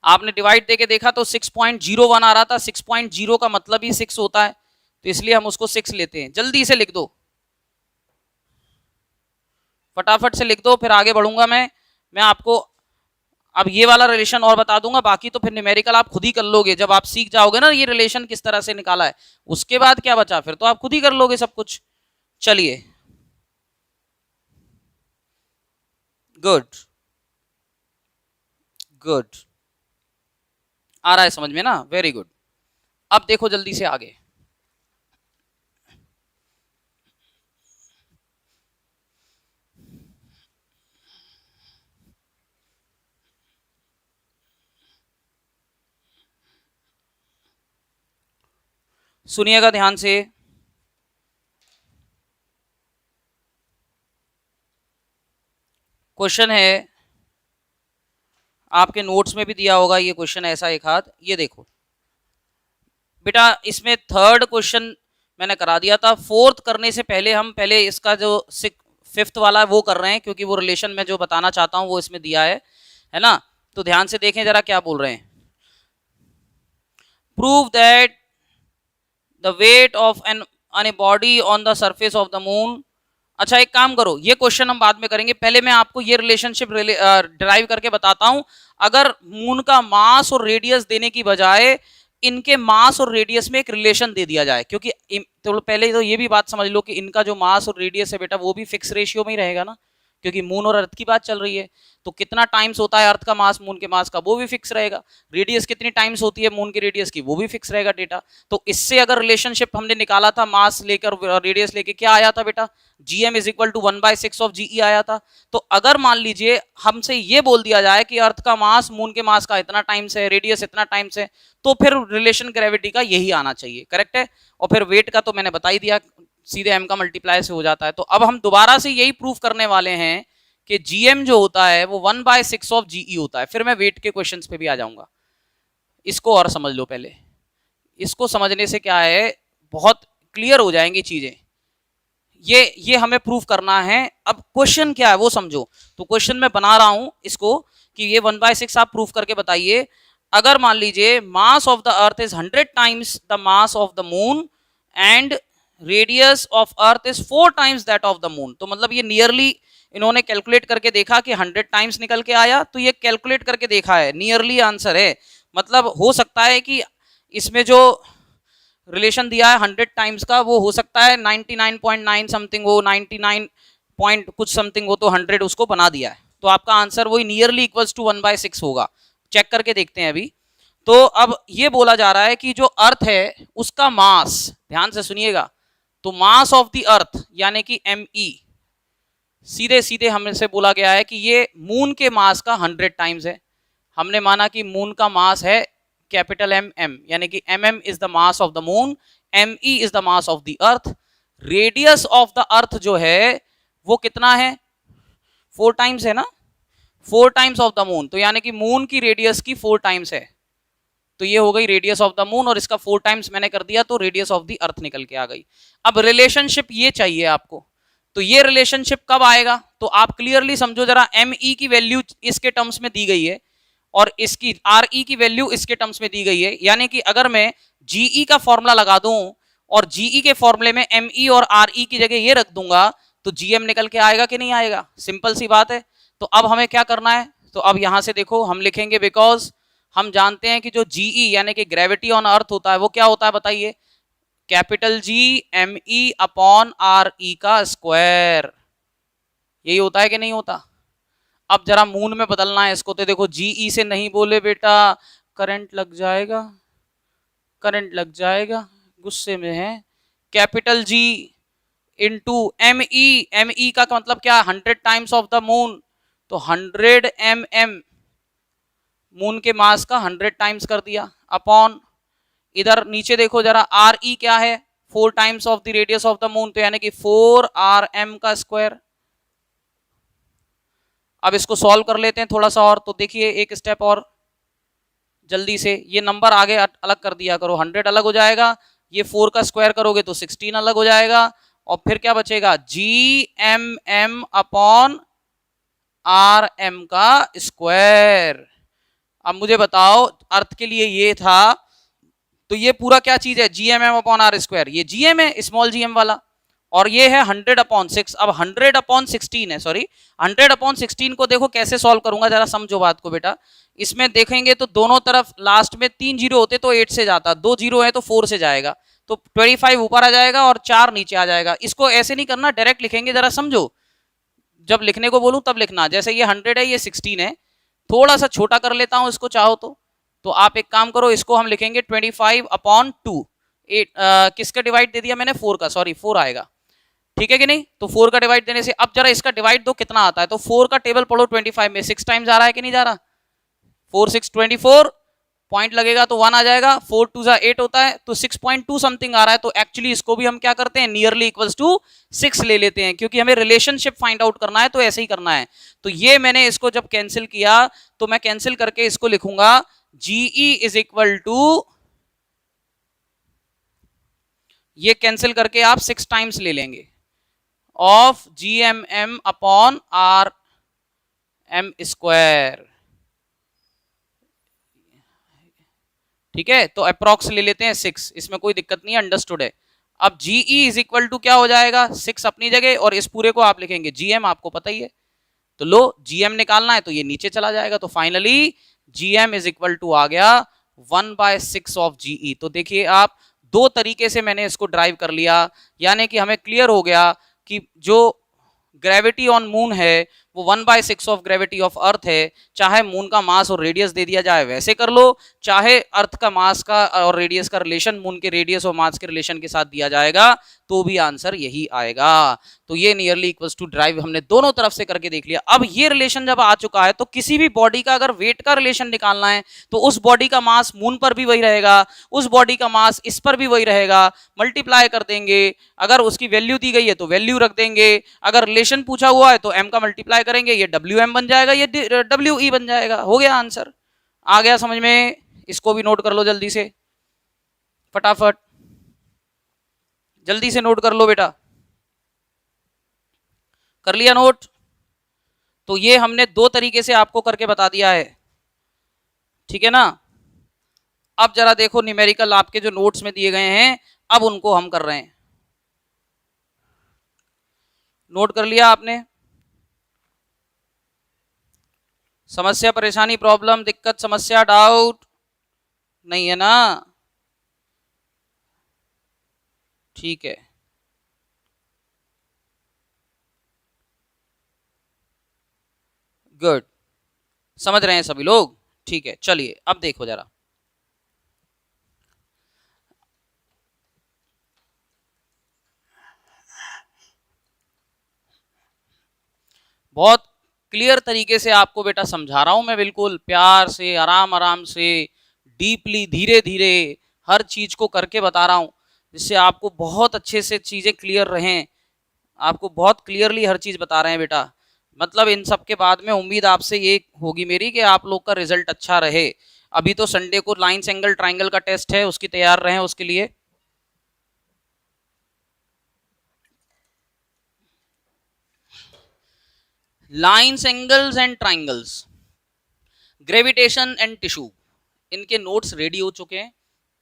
आपने डिवाइड देके देखा तो 6.01 आ रहा था, 6.0 का मतलब ही 6 होता है, तो इसलिए हम उसको 6 लेते हैं। जल्दी से लिख दो, फटाफट से लिख दो, फिर आगे बढ़ूंगा मैं आपको अब ये वाला रिलेशन और बता दूंगा, बाकी तो फिर न्यूमेरिकल आप खुद ही कर लोगे जब आप सीख जाओगे ना ये रिलेशन किस तरह से निकाला है। उसके बाद क्या बचा, फिर तो आप खुद ही कर लोगे सब कुछ। चलिए, गुड गुड, आ रहा है समझ में ना, वेरी गुड। अब देखो जल्दी से आगे, सुनिएगा ध्यान से। क्वेश्चन है, आपके नोट्स में भी दिया होगा ये क्वेश्चन ऐसा एक हाथ, ये देखो बेटा, इसमें थर्ड क्वेश्चन मैंने करा दिया था, फोर्थ करने से पहले हम पहले इसका जो फिफ्थ वाला वो कर रहे हैं, क्योंकि वो रिलेशन में जो बताना चाहता हूं वो इसमें दिया है ना। तो ध्यान से देखें जरा क्या बोल रहे हैं। Prove that the weight of an a body on the surface of the moon. अच्छा एक काम करो, ये क्वेश्चन हम बाद में करेंगे, पहले मैं आपको ये रिलेशनशिप डिराइव करके बताता हूं। अगर मून का मास और रेडियस देने की बजाय इनके मास और रेडियस में एक रिलेशन दे दिया जाए, क्योंकि तो पहले तो ये भी बात समझ लो कि इनका जो मास और रेडियस है बेटा वो भी फिक्स रेशियो में ही रहेगा ना, क्योंकि मून और अर्थ की बात चल रही है। तो कितना टाइम्स होता है अर्थ का मास मून के मास का वो भी फिक्स रहेगा, रेडियस कितनी टाइम्स होती है मून के रेडियस की वो भी फिक्स रहेगा डेटा। तो इससे अगर रिलेशनशिप हमने निकाला था मास लेकर रेडियस लेके, क्या आया था बेटा, gm is equal to 1/6 of ge आया था। तो अगर मान लीजिए हमसे ये बोल दिया जाए कि अर्थ का मास मून के मास का इतना टाइम्स है, रेडियस इतना टाइम्स है, तो फिर रिलेशन ग्रेविटी का यही आना चाहिए, करेक्ट है। और फिर वेट का तो मैंने बता ही दिया, सीधे m का मल्टीप्लाई से हो जाता है। तो अब हम दोबारा से यही प्रूफ करने वाले हैं कि gm जो होता है वो 1/6 ऑफ ge होता है। फिर मैं वेट के क्वेश्चंस पे भी आ जाऊंगा, इसको और समझ लो पहले। इसको समझने से क्या है, बहुत क्लियर हो जाएंगी चीजें। ये हमें प्रूफ करना है। अब क्वेश्चन क्या है वो समझो। तो क्वेश्चन मैं बना रहा हूं इसको कि ये 1/6 आप प्रूफ करके बताइए। अगर मान लीजिए मास of the earth is 100 times the mass of the moon and radius of earth is 4 times that of the moon, तो मतलब ये नियरली इन्होंने कैलकुलेट करके देखा कि 100 टाइम्स निकल के आया, तो ये कैलकुलेट करके देखा है, नियरली आंसर है। मतलब हो सकता है कि इसमें जो रिलेशन दिया है 100 टाइम्स का वो हो सकता है 99.9 समथिंग हो, 99 पॉइंट कुछ समथिंग हो, तो 100 उसको बना दिया है। तो आपका आंसर वही नियरली इक्वल्स टू 1/6 होगा। चेक करके देखते हैं अभी। तो अब ये बोला जा रहा है कि जो अर्थ है उसका मास, ध्यान से सुनिएगा, तो मास ऑफ द अर्थ यानी कि me, सीधे सीधे हमसे बोला गया है कि ये मून के मास का 100 टाइम्स है। हमने माना कि मून का मास है कैपिटल mm, यानी कि mm is the mass of the moon, me is the mass of the earth. Radius of the अर्थ जो है वो कितना है, 4 टाइम्स है ना, 4 टाइम्स ऑफ द मून, तो यानी कि मून की रेडियस की 4 टाइम्स है। तो ये हो गई रेडियस ऑफ द मून और इसका 4 टाइम्स मैंने कर दिया, तो रेडियस ऑफ द अर्थ निकल के आ गई। अब रिलेशनशिप ये चाहिए आपको, तो ये रिलेशनशिप कब आएगा, तो आप क्लियरली समझो जरा, me की वैल्यू इसके टर्म्स में दी गई है और इसकी re की वैल्यू इसके टर्म्स में दी गई है। यानी कि अगर मैं ge का फॉर्मूला लगा दूं और ge के फॉर्मूले में me और re की जगह ये रख दूंगा, तो gm निकल के आएगा कि नहीं आएगा, सिंपल सी बात है। तो अब हमें क्या करना है, तो अब यहां से देखो हम लिखेंगे, बिकॉज हम जानते हैं कि जो ge यानी कि ग्रेविटी ऑन अर्थ होता है वो क्या होता है बताइए, capital G me upon re का स्क्वायर, यही होता है कि नहीं होता। अब जरा मून में बदलना है इसको, तो देखो ge से नहीं बोले बेटा, करंट लग जाएगा, करंट लग जाएगा, गुस्से में है। कैपिटल G इंटू me का मतलब क्या, 100 टाइम्स ऑफ द मून, तो 100 mm मून के मास का 100 टाइम्स कर दिया, अपॉन इधर नीचे देखो जरा re क्या है, 4 times of the radius of the moon, तो यानी कि 4rm का स्क्वायर। अब इसको सॉल्व कर लेते हैं थोड़ा सा और, तो देखिए एक स्टेप और जल्दी से, ये नंबर आगे अलग कर दिया करो, 100 अलग हो जाएगा, ये 4 का स्क्वायर करोगे तो 16 अलग हो जाएगा, और फिर क्या बचेगा, GMM अपॉन RM का स्क्वायर। अब मुझे बताओ अर्थ के लिए ये था, तो ये पूरा क्या चीज है, GMM अपॉन R स्क्वायर, ये GM है स्मॉल gm वाला, और ये है 100/6। अब 100/16 है, सॉरी 100/16 को देखो कैसे सॉल्व करूंगा, जरा समझो बात को बेटा। इसमें देखेंगे तो दोनों तरफ लास्ट में 3 जीरो होते तो 8 से जाता, 2 जीरो है तो 4 से जाएगा, तो 25 ऊपर आ जाएगा और 4 नीचे आ जाएगा। इसको ऐसे नहीं करना, डायरेक्ट लिखेंगे, जरा समझो, जब लिखने को बोलूं तब लिखना। जैसे ये 100 है, ये 16 है, थोड़ा सा छोटा कर लेता हूं इसको चाहो तो आप एक काम करो, इसको हम लिखेंगे 25/2। किसका डिवाइड दे दिया मैंने, 4 का, सॉरी 4 आएगा, ठीक है कि नहीं। तो 4 का डिवाइड देने से अब जरा इसका डिवाइड दो कितना आता है, तो 4 का टेबल पढ़ो 25 में 6 टाइम्स आ रहा है कि नहीं जा रहा, 4 6 24, पॉइंट लगेगा तो 1 आ जाएगा, 4 2 जा 8 होता है, तो 6.2 समथिंग आ रहा है, तो एक्चुअली इसको भी हम क्या करते हैं, नियरली इक्वल्स टू 6 ले लेते हैं, क्योंकि हमें रिलेशनशिप फाइंड आउट करना है, तो ऐसे ही करना है। तो ये मैंने इसको जब कैंसिल किया तो मैं कैंसिल करके इसको लिखूंगा जीई इज इक्वल टू, ये कैंसिल करके आप 6 टाइम्स ले लेंगे of G M M upon R M square, ठीक है। तो अप्रॉक्स ले लेते हैं 6, इसमें कोई दिक्कत नहीं है, अंडरस्टूड है। अब जीई इज इक्वल टू क्या हो जाएगा, 6 अपनी जगह, और इस पूरे को आप लिखेंगे जीएम, आपको पता ही है। तो लो जीएम निकालना है तो ये नीचे चला जाएगा, तो finally GM is equal to आ गया 1/6 ऑफ जीई। तो देखिए आप, दो तरीके से मैंने इसको ड्राइव कर लिया, यानी कि हमें क्लियर हो गया कि जो ग्रेविटी ऑन मून है वो 1/6 ऑफ ग्रेविटी ऑफ अर्थ है। चाहे मून का मास और रेडियस दे दिया जाए वैसे कर लो, चाहे अर्थ का मास का और रेडियस का रिलेशन मून के रेडियस और मास के रिलेशन के साथ दिया जाएगा तो भी आंसर यही आएगा। तो ये नियरली इक्वल्स टू ड्राइव हमने दोनों तरफ से करके देख लिया। अब ये रिलेशन जब आ चुका है तो किसी भी बॉडी का अगर वेट का रिलेशन निकालना है तो उस बॉडी का मास मून पर भी वही रहेगा, उस बॉडी का मास इस पर भी वही रहेगा, मल्टीप्लाई कर देंगे, अगर उसकी वैल्यू दी गई है तो वैल्यू रख देंगे, अगर रिलेशन पूछा हुआ है तो m का मल्टीप्लाई करेंगे, ये डब्ल्यू एम बन जाएगा, ये डब्ल्यू ई बन जाएगा, हो गया आंसर। आ गया समझ में? इसको भी नोट कर लो जल्दी से, फटाफट जल्दी से नोट कर लो बेटा, कर लिया नोट? तो ये हमने दो तरीके से आपको करके बता दिया है, ठीक है ना। अब जरा देखो न्यूमेरिकल आपके जो नोट्स में दिए गए हैं, अब उनको हम कर रहे हैं। नोट कर लिया आपने? समस्या, परेशानी, प्रॉब्लम, दिक्कत, समस्या, डाउट नहीं है ना? ठीक है, गुड, समझ रहे हैं सभी लोग? ठीक है, चलिए अब देखो जरा, बहुत क्लियर तरीके से आपको बेटा समझा रहा हूं मैं, बिल्कुल प्यार से, आराम आराम से, डीपली, धीरे धीरे हर चीज को करके बता रहा हूं, जिससे आपको बहुत अच्छे से चीजें क्लियर रहें। आपको बहुत क्लियरली हर चीज बता रहे हैं बेटा। मतलब इन सब के बाद में उम्मीद आपसे ये होगी मेरी कि आप लोग का रिजल्ट अच्छा रहे। अभी तो संडे को लाइन्स एंगल ट्राइंगल का टेस्ट है, उसकी तैयार रहें उसके लिए। Lines angles and triangles, gravitation and tissue, इनके नोट्स रेडी हो चुके हैं।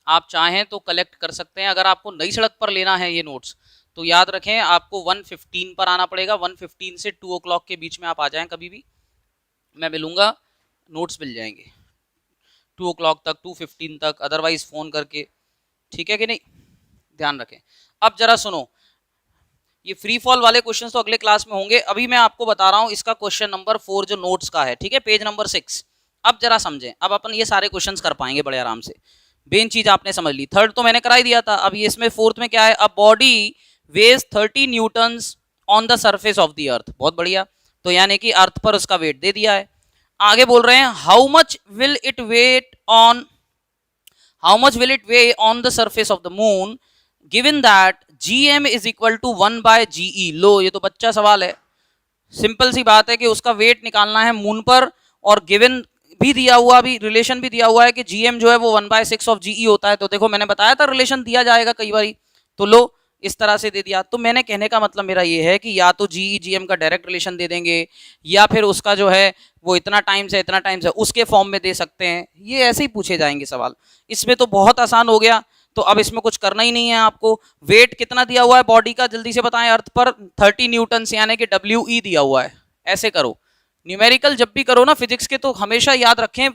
आप चाहें तो कलेक्ट कर सकते हैं। अगर आपको नई सड़क पर लेना है ये नोट्स तो याद रखें आपको 1:15 पर आना पड़ेगा। 1:15 से 2 o'clock के बीच में आप आ जाएं, कभी भी मैं मिलूंगा, नोट्स मिल जाएंगे 2 o'clock तक, 2:15 तक, अदरवाइज फ़ोन करके, ठीक है कि नहीं? ध्यान रखें। अब जरा सुनो, ये फ्री फॉल वाले क्वेश्चन तो अगले क्लास में होंगे, अभी मैं आपको बता रहा हूँ इसका क्वेश्चन नंबर 4 जो नोट्स का है, ठीक है, पेज नंबर 6। अब जरा समझें, अब अपन ये सारे क्वेश्चंस कर पाएंगे बड़े आराम से। मेन चीज आपने समझ ली, थर्ड तो मैंने करा ही दिया था। अब ये इसमें फोर्थ में क्या है, a body weighs 30 newtons on the surface of the earth, बहुत बढ़िया। तो यानी कि अर्थ पर उसका वेट दे दिया है। आगे बोल रहे हैं how much will it weigh on the surface of the moon given that gm is equal to 1/ge। लो ये तो बच्चा सवाल है, सिंपल सी बात है कि उसका वेट निकालना है मून पर, और गिवन भी दिया हुआ, भी रिलेशन भी दिया हुआ है कि जीएम जो है वो 1/6 ऑफ जीई होता है। तो देखो मैंने बताया था रिलेशन दिया जाएगा कई बारी, तो लो इस तरह से दे दिया। तो मैंने कहने का मतलब मेरा ये है कि या तो जीई जीएम का डायरेक्ट रिलेशन दे देंगे, या फिर उसका जो है वो इतना टाइम्स है इतना टाइम्स है उसके फॉर्म में दे सकते हैं। ये ऐसे ही पूछे जाएंगे सवाल, इसमें तो बहुत आसान हो गया। तो अब इसमें कुछ करना ही नहीं है आपको। वेट कितना दिया हुआ है बॉडी का, जल्दी से बताएं, अर्थ पर 30 न्यूटन यानी कि WE दिया हुआ है। ऐसे करो, न्यूमेरिकल जब भी करो ना फिजिक्स के, तो हमेशा याद रखें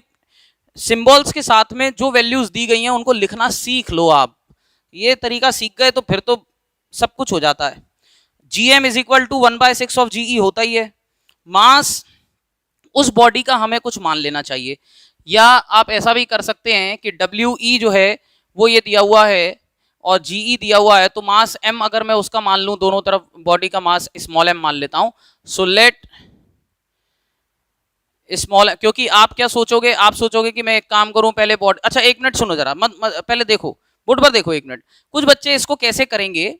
सिंबल्स के साथ में जो वैल्यूज दी गई हैं उनको लिखना सीख लो। आप ये तरीका सीख गए तो फिर तो सब कुछ हो जाता है। GM is equal to 1/6 of GE होता ही है। मास उस बॉडी का हमें कुछ मान लेना चाहिए, या आप ऐसा भी कर सकते हैं कि WE जो है वो ये दिया हुआ है और GE दिया हुआ है, तो मास M अगर मैं उसका मान लूं, दोनों तरफ बॉडी का मास स्मॉल m मान लेता हूं। सो लेट स्मॉल, क्योंकि आप क्या सोचोगे, आप सोचोगे कि मैं एक काम करूं पहले बॉडी, अच्छा एक मिनट सुनो जरा, मत पहले देखो बोर्ड पर देखो एक मिनट। कुछ बच्चे इसको कैसे करेंगे,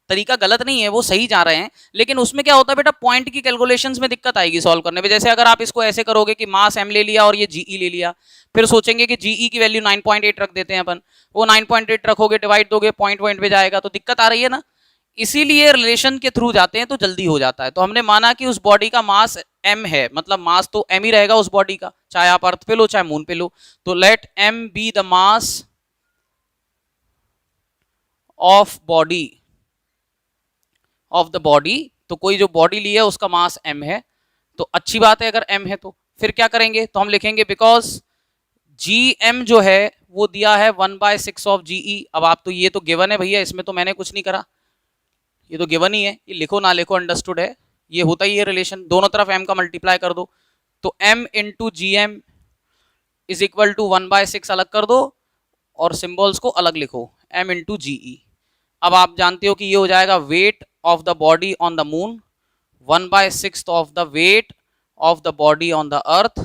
तरीका गलत नहीं है, वो सही जा रहे हैं, लेकिन उसमें क्या होता है बेटा, पॉइंट की कैलकुलेशंस में दिक्कत आएगी सॉल्व करने में। जैसे अगर आप इसको ऐसे करोगे कि मास एम ले लिया और ये जीई ले लिया, फिर सोचेंगे कि जीई की वैल्यू 9.8 रख देते हैं अपन, वो 9.8 रखोगे, डिवाइड दोगे, पॉइंट पॉइंट पे जाएगा, तो दिक्कत आ रही है ना। इसीलिए रिलेशन के थ्रू जाते हैं तो जल्दी हो जाता है। तो हमने माना कि उस बॉडी का मास एम है, मतलब मास तो एम ही रहेगा उस बॉडी का, चाहे आप अर्थ पे लो चाहे मून पे लो। तो let M be the mass of body, of the body, तो कोई जो बॉडी ली है उसका मास m है, तो अच्छी बात है अगर m है। तो फिर क्या करेंगे, तो हम लिखेंगे बिकॉज gm जो है वो दिया है 1/6 ऑफ जीई। अब आप तो, ये तो गिवन है भैया, इसमें तो मैंने कुछ नहीं करा, ये तो गिवन ही है, ये लिखो ना लिखो अंडरस्टूड है, ये होता ही है रिलेशन, दोनों तरफ m का मल्टीप्लाई कर दो, तो m into G M is equal to 1/6 अलग कर दो और सिंबल्स को अलग लिखो, m इंटू जीई। अब आप जानते हो कि ये हो जाएगा weight of the body on the moon 1/6 of the weight of the body on the earth.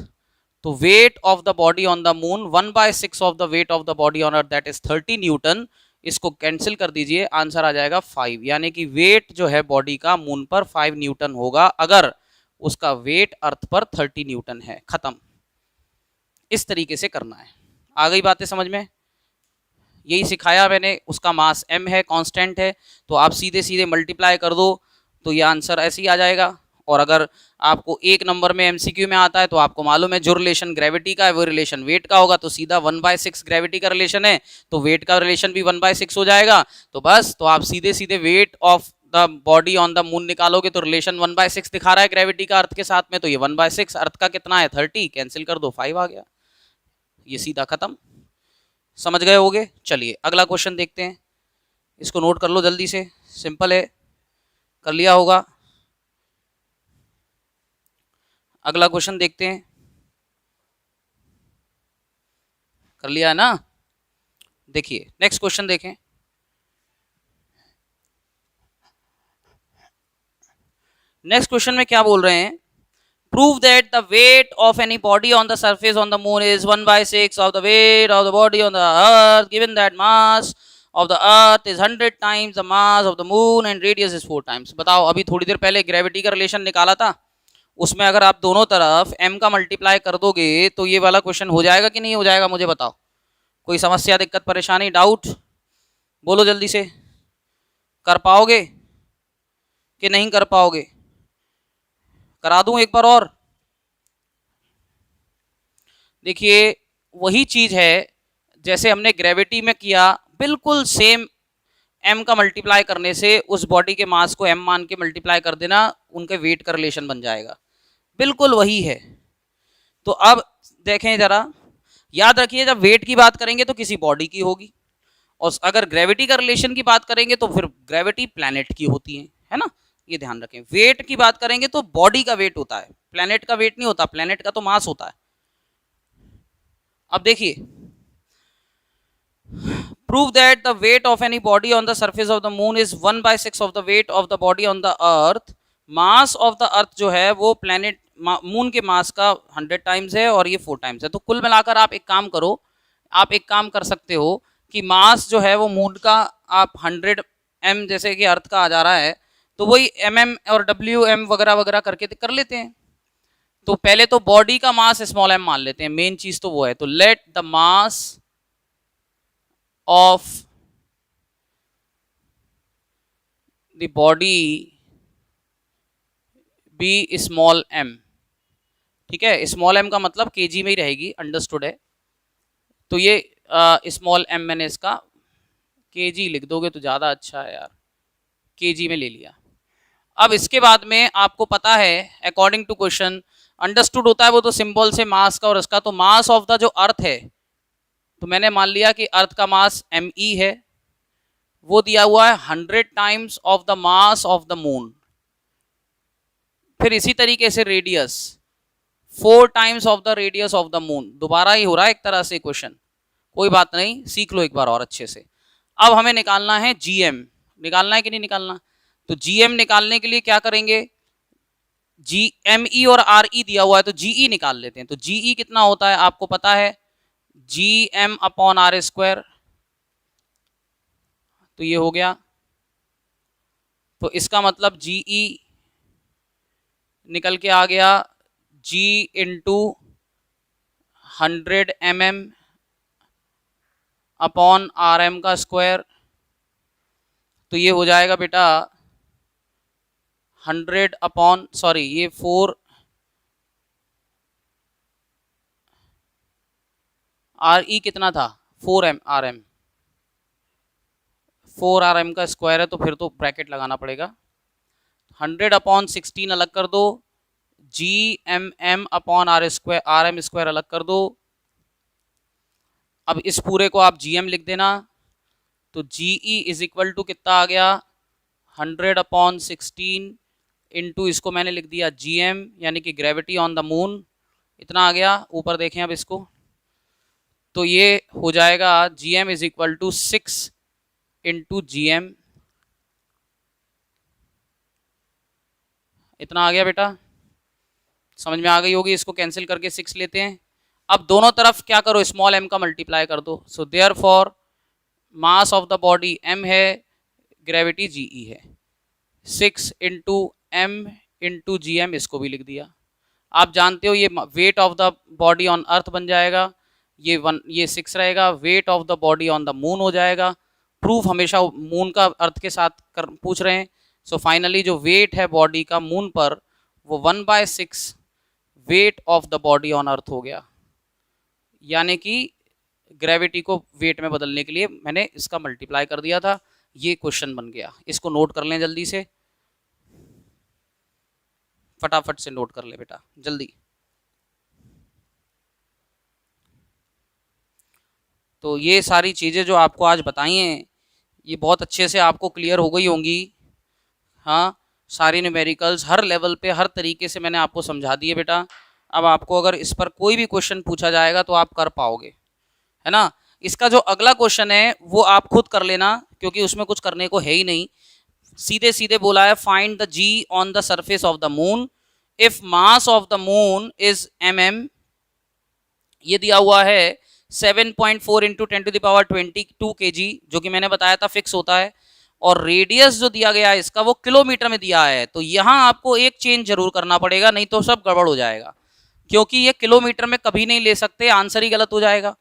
तो weight of the body on the moon 1/6 of the weight of the body on earth, that is 30 newton. इसको cancel कर दीजिए, answer आ जाएगा 5, यानी कि wait जो है body का मून पर 5 न्यूटन होगा अगर उसका वेट अर्थ पर 30 न्यूटन है। खत्म। इस तरीके से करना है। आ गई बातें समझ में? यही सिखाया मैंने, उसका मास m है, कांस्टेंट है, तो आप सीधे सीधे मल्टीप्लाई कर दो तो ये आंसर ऐसे ही आ जाएगा। और अगर आपको एक नंबर में एमसीक्यू में आता है तो आपको मालूम है जो रिलेशन ग्रेविटी का है वो रिलेशन वेट का होगा, तो सीधा 1/6 ग्रेविटी का रिलेशन है तो वेट का रिलेशन भी 1/6 हो जाएगा। तो बस, तो आप सीधे सीधे wait of the body on the moon निकालोगे तो रिलेशन 1/6 दिखा रहा है ग्रेविटी का अर्थ के साथ में, तो ये 1/6, अर्थ का कितना है 30, कैंसिल कर दो 5 आ गया, ये सीधा खत्म। समझ गए होगे? चलिए अगला क्वेश्चन देखते हैं, इसको नोट कर लो जल्दी से, सिंपल है, कर लिया होगा। अगला क्वेश्चन देखते हैं, कर लिया है ना? देखिए नेक्स्ट क्वेश्चन देखें। नेक्स्ट क्वेश्चन में क्या बोल रहे हैं, prove that the weight of any body on the surface on the moon is 1/6 of the weight of the body on the earth, given that mass of the earth is 100 times the mass of the moon and radius is 4 times। बताओ, अभी थोड़ी देर पहले gravity का relation निकाला था, उसमें अगर आप दोनों तरफ m का मल्टीप्लाई कर दोगे तो ये वाला क्वेश्चन हो जाएगा कि नहीं हो जाएगा, मुझे बताओ। कोई समस्या, दिक्कत, परेशानी, डाउट बोलो जल्दी से। कर पाओगे कि नहीं कर पाओगे? करा दूं एक बार और? देखिए वही चीज है जैसे हमने ग्रेविटी में किया, बिल्कुल सेम, m का मल्टीप्लाई करने से उस बॉडी के मास को m मान के मल्टीप्लाई कर देना, उनके वेट का रिलेशन बन जाएगा, बिल्कुल वही है। तो अब देखें जरा, याद रखिए जब वेट की बात करेंगे तो किसी बॉडी की होगी, और अगर ग्रेविटी का रिलेशन की बात करेंगे तो फिर ग्रेविटी प्लैनेट की होती है ना, ये ध्यान रखें। वेट की बात करेंगे तो बॉडी का वेट होता है, प्लैनेट का वेट नहीं होता, प्लैनेट का तो मास होता है। अब देखिए, prove that the weight of any body on the surface of the moon is 1/6 of the weight of the body on the earth। Mass of the अर्थ जो है वो प्लैनेट मून के मास का 100 टाइम्स है और ये 4 टाइम्स है। तो कुल मिलाकर आप एक काम करो, आप एक काम कर सकते हो कि मास जो है वो मून का आप 100 m, जैसे कि अर्थ का आ जा रहा है, तो वही mm और wm वगैरह वगैरह करके कर लेते हैं। तो पहले तो बॉडी का मास स्मॉल m मान लेते हैं, मेन चीज तो वो है। तो let the mass of the body be small m। ठीक है, स्मॉल m का मतलब केजी में ही रहेगी, अंडरस्टूड है। तो ये स्मॉल m मैंने इसका केजी लिख दोगे तो ज़्यादा अच्छा है यार, केजी में ले लिया। अब इसके बाद में आपको पता है अकॉर्डिंग टू क्वेश्चन, अंडरस्टूड होता है वो तो सिंबल से मास का और इसका, तो मास ऑफ द जो अर्थ है, तो मैंने मान लिया कि अर्थ का मास me है, वो दिया हुआ है 100 times of the mass of the moon. फिर इसी तरीके से radius 4 times of the radius of the moon. दोबारा ही हो रहा है एक तरह से क्वेश्चन, कोई बात नहीं, सीख लो एक बार और अच्छे से। अब हमें निकालना है जीएम, निकालना है कि नहीं निकालना? तो जीएम निकालने के लिए क्या करेंगे, जी एम ई और आर ई दिया हुआ है तो जीई निकाल लेते हैं। तो जीई कितना होता है आपको पता है, G M upon R square, तो ये हो गया। तो इसका मतलब जीई निकल के आ गया G into 100 mm upon R M का स्क्वायर। तो ये हो जाएगा बेटा 100 अपॉन, सॉरी ये 4 आर ई कितना था 4 आर एम, 4 आर एम का स्क्वायर है तो फिर तो ब्रैकेट लगाना पड़ेगा। 100 अपॉन 16 अलग कर दो, G M M upon R square, R M square अलग कर दो। अब इस पूरे को आप जी एम लिख देना। तो जी ई इज इक्वल टू कितना आ गया 100 अपॉन 16 इंटू इसको मैंने लिख दिया जी एम, यानी कि ग्रेविटी ऑन द मून, इतना आ गया। ऊपर देखें अब इसको, तो ये हो जाएगा G M is equal to 6 into G M, इतना आ गया बेटा। समझ में आ गई होगी। इसको कैंसिल करके 6 लेते हैं। अब दोनों तरफ क्या करो, स्मॉल m का मल्टीप्लाई कर दो। So therefore mass of the body m है, ग्रेविटी जी ई है, 6 into M into G M, इसको भी लिख दिया। आप जानते हो ये weight of the body on earth बन जाएगा, ये 6 रहेगा, weight of the body on the moon हो जाएगा। प्रूफ हमेशा मून का अर्थ के साथ पूछ रहे हैं। सो फाइनली जो वेट है बॉडी का मून पर वो 1/6 wait of the body on अर्थ हो गया। यानी कि ग्रेविटी को वेट में बदलने के लिए मैंने इसका मल्टीप्लाई कर दिया था। ये क्वेश्चन बन गया। इसको नोट कर लें जल्दी से, फटाफट से नोट कर ले बेटा जल्दी। तो ये सारी चीज़ें जो आपको आज बताई हैं ये बहुत अच्छे से आपको क्लियर हो गई होंगी। हाँ, सारी न्यूमेरिकल्स हर लेवल पे हर तरीके से मैंने आपको समझा दिए बेटा। अब आपको अगर इस पर कोई भी क्वेश्चन पूछा जाएगा तो आप कर पाओगे, है ना। इसका जो अगला क्वेश्चन है वो आप खुद कर लेना, क्योंकि उसमें कुछ करने को है ही नहीं। सीधे सीधे बोला है find the G on the surface of the moon if mass of the moon is mm, ये दिया हुआ है 7.4 इंटू 10⁻22 kg, जो कि मैंने बताया था फिक्स होता है। और रेडियस जो दिया गया है इसका वो किलोमीटर में दिया है। तो यहाँ आपको एक चेंज जरूर करना पड़ेगा, नहीं तो सब गड़बड़ हो जाएगा, क्योंकि ये किलोमीटर में कभी नहीं ले सकते, आंसर ही गलत हो जाएगा।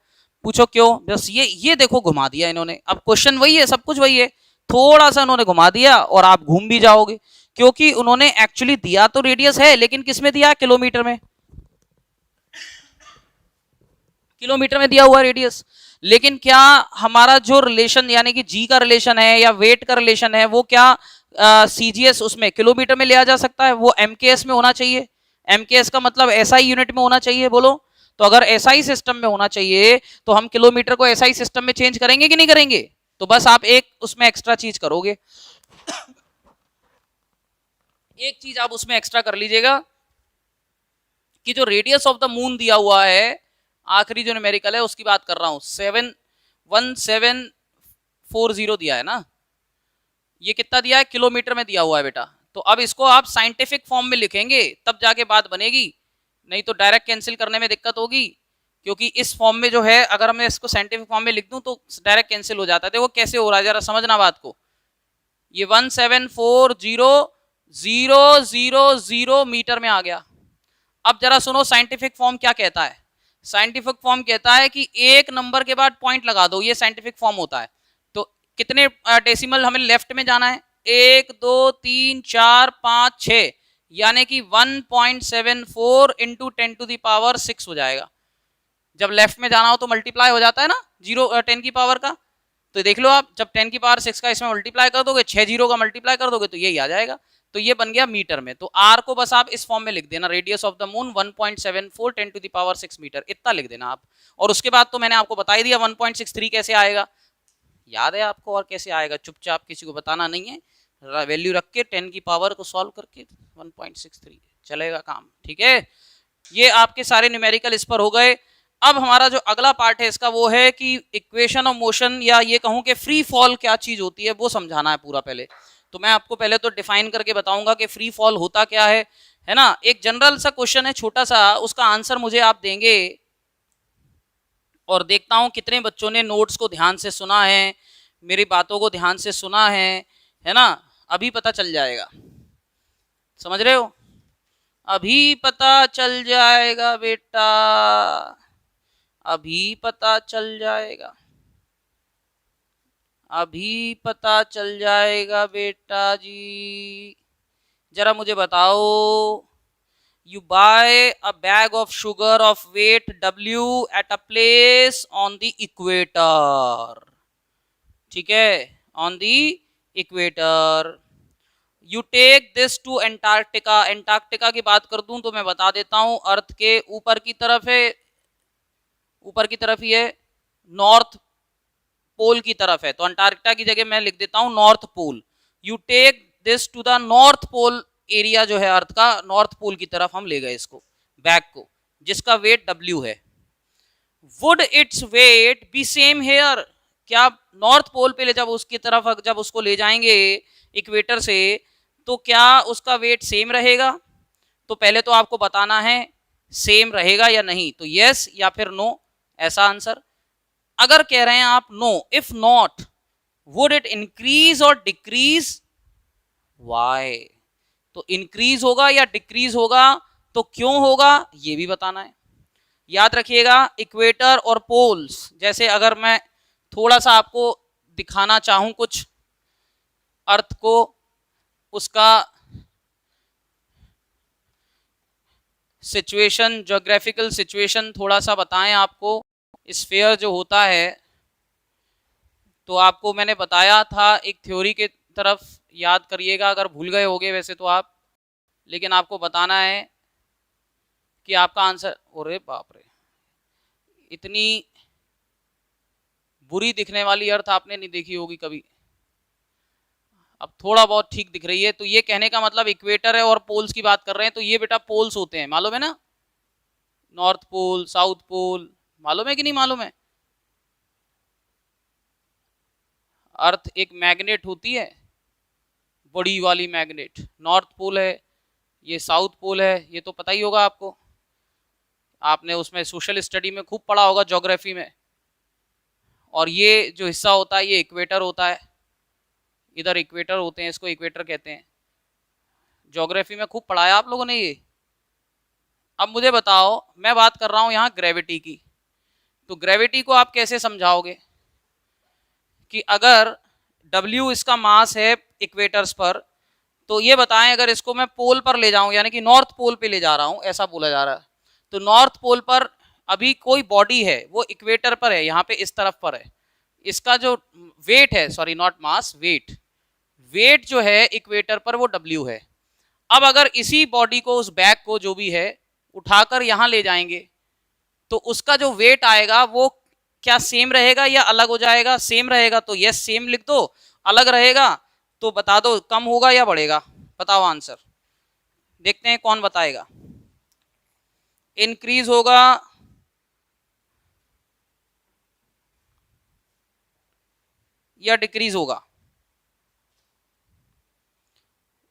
पूछो क्यों, बस ये देखो घुमा दिया इन्होंने। अब क्वेश्चन वही है, सब कुछ वही है, थोड़ा सा उन्होंने घुमा दिया और आप घूम भी जाओगे, क्योंकि उन्होंने एक्चुअली दिया तो रेडियस है, लेकिन किस में दिया, किलोमीटर में। किलोमीटर में दिया हुआ रेडियस, लेकिन क्या हमारा जो रिलेशन यानी कि जी का रिलेशन है या वेट का रिलेशन है वो क्या सीजीएस उसमें किलोमीटर में लिया जा सकता है, वो एमकेएस में होना चाहिए। एमकेएस का मतलब एसआई यूनिट में होना चाहिए, बोलो। तो अगर एसआई सिस्टम में होना चाहिए तो हम किलोमीटर को एसआई सिस्टम में चेंज करेंगे कि नहीं करेंगे। तो बस आप एक उसमें एक्स्ट्रा चीज करोगे, एक चीज आप उसमें एक्स्ट्रा कर लीजिएगा कि जो रेडियस ऑफ द मून दिया हुआ है, आखिरी जो न्यूमेरिकल है उसकी बात कर रहा हूं, 71740 दिया है ना, ये कितना दिया है, किलोमीटर में दिया हुआ है बेटा। तो अब इसको आप साइंटिफिक फॉर्म में लिखेंगे तब जाके बात बनेगी, नहीं तो डायरेक्ट कैंसिल करने में दिक्कत होगी। क्योंकि इस फॉर्म में जो है, अगर मैं इसको साइंटिफिक फॉर्म में लिख दूं तो डायरेक्ट कैंसिल हो जाता है। देखो कैसे हो रहा है, जरा समझना बात को। ये 1740000 मीटर में आ गया। अब जरा सुनो साइंटिफिक फॉर्म क्या कहता है। साइंटिफिक फॉर्म कहता है कि एक नंबर के बाद पॉइंट लगा दो, ये साइंटिफिक फॉर्म होता है। तो कितने डेसिमल हमें लेफ्ट में जाना है, 1 2 3 4 5 6, यानी कि 1.74 इंटू 10⁻6 हो जाएगा। जब लेफ्ट में जाना हो तो मल्टीप्लाई हो जाता है ना 10 की पावर का। तो देख लो आप, जब 10⁻6 का इसमें मल्टीप्लाई कर दोगे, 6 जीरो का मल्टीप्लाई कर दोगे तो यही आ जाएगा। तो ये बन गया मीटर में। तो आर को बस आप इस फॉर्म में लिख देना, radius of the moon 1.74 10⁻6 metre, इतना लिख देना आप। और उसके बाद तो मैंने आपको बता ही दिया 1.63 कैसे आएगा, याद है आपको, और कैसे आएगा, चुपचाप किसी को बताना नहीं है, वैल्यू रख के 10 की पावर को सॉल्व करके 1.63 चलेगा काम, ठीक है। ये आपके सारे न्यूमेरिकल इस पर हो गए। अब हमारा जो अगला पार्ट है इसका वो है कि इक्वेशन ऑफ मोशन, या ये कहूं कि फ्री फॉल क्या चीज होती है वो समझाना है पूरा पहले। तो मैं आपको पहले तो डिफाइन करके बताऊंगा कि फ्री फॉल होता क्या है ना। एक जनरल सा क्वेश्चन है छोटा सा, उसका आंसर मुझे आप देंगे और देखता हूं कितने बच्चों ने नोट्स को ध्यान से सुना है, मेरी बातों को ध्यान से सुना है ना। अभी पता चल जाएगा, समझ रहे हो, अभी पता चल जाएगा बेटा, अभी पता चल जाएगा, अभी पता चल जाएगा बेटा जी। जरा मुझे बताओ, you buy a bag of sugar of weight W at a place on the equator, ठीक है, on the equator, you take this to Antarctica। Antarctica की बात कर दूं तो मैं बता देता हूं, अर्थ के ऊपर की तरफ है, ऊपर की तरफ ही है, नॉर्थ पोल की तरफ है, तो अंटार्कटिका की जगह मैं लिख देता हूं north pole. You take this to the north pole area जो है अर्थ का, नॉर्थ पोल की तरफ हम ले गए इसको, बैग को, जिसका वेट W है। Would its weight B same here, क्या नॉर्थ पोल पे जब उसकी तरफ जब उसको ले जाएंगे इक्वेटर से, तो क्या उसका वेट सेम रहेगा? तो पहले तो आपको बताना है सेम रहेगा या नहीं, तो यस या फिर नो, ऐसा आंसर। अगर कह रहे हैं आप no, if not would it increase और डिक्रीज, वाई, तो इंक्रीज होगा या डिक्रीज होगा, तो क्यों होगा ये भी बताना है। याद रखिएगा इक्वेटर और पोल्स, जैसे अगर मैं थोड़ा सा आपको दिखाना चाहूं कुछ अर्थ को, उसका सिचुएशन, ज्योग्राफिकल सिचुएशन थोड़ा सा बताएं आपको। स्फीयर जो होता है, तो आपको मैंने बताया था एक थ्योरी के तरफ, याद करिएगा अगर भूल गए होगे वैसे तो आप, लेकिन आपको बताना है कि आपका आंसर, अरे बाप रे, इतनी बुरी दिखने वाली अर्थ आपने नहीं देखी होगी कभी, अब थोड़ा बहुत ठीक दिख रही है। तो ये कहने का मतलब इक्वेटर है और पोल्स की बात कर रहे हैं, तो ये बेटा पोल्स होते हैं, मालूम है ना, नॉर्थ पोल, साउथ पोल, मालूम है कि नहीं मालूम है। अर्थ एक मैग्नेट होती है, बड़ी वाली मैग्नेट, नॉर्थ पोल है, ये साउथ पोल है, ये तो पता ही होगा आपको, आपने उसमें सोशल स्टडी में खूब पढ़ा होगा, ज्योग्राफी में। और ये जो हिस्सा होता है ये इक्वेटर होता है, इधर इक्वेटर होते हैं, इसको इक्वेटर कहते हैं, ज्योग्राफी में खूब पढ़ाया आप लोगों ने ये। अब मुझे बताओ, मैं बात कर रहा हूं यहाँ ग्रेविटी की, तो ग्रेविटी को आप कैसे समझाओगे कि अगर W इसका मास है इक्वेटर्स पर, तो ये बताएं अगर इसको मैं पोल पर ले जाऊं, यानी कि नॉर्थ पोल पे ले जा रहा हूं, ऐसा बोला जा रहा है, तो नॉर्थ पोल पर अभी कोई बॉडी है वो इक्वेटर पर है, यहाँ पे इस तरफ पर है, इसका जो वेट है, sorry not mass, weight, weight जो है इक्वेटर पर वो W है। अब अगर इसी बॉडी को, उस बैग को जो भी है, उठाकर यहां ले जाएंगे, तो उसका जो वेट आएगा वो क्या सेम रहेगा या अलग हो जाएगा? सेम रहेगा, तो यस सेम लिख दो, अलग रहेगा तो बता दो कम होगा या बढ़ेगा, बताओ आंसर, देखते हैं कौन बताएगा। इंक्रीज होगा या डिक्रीज होगा?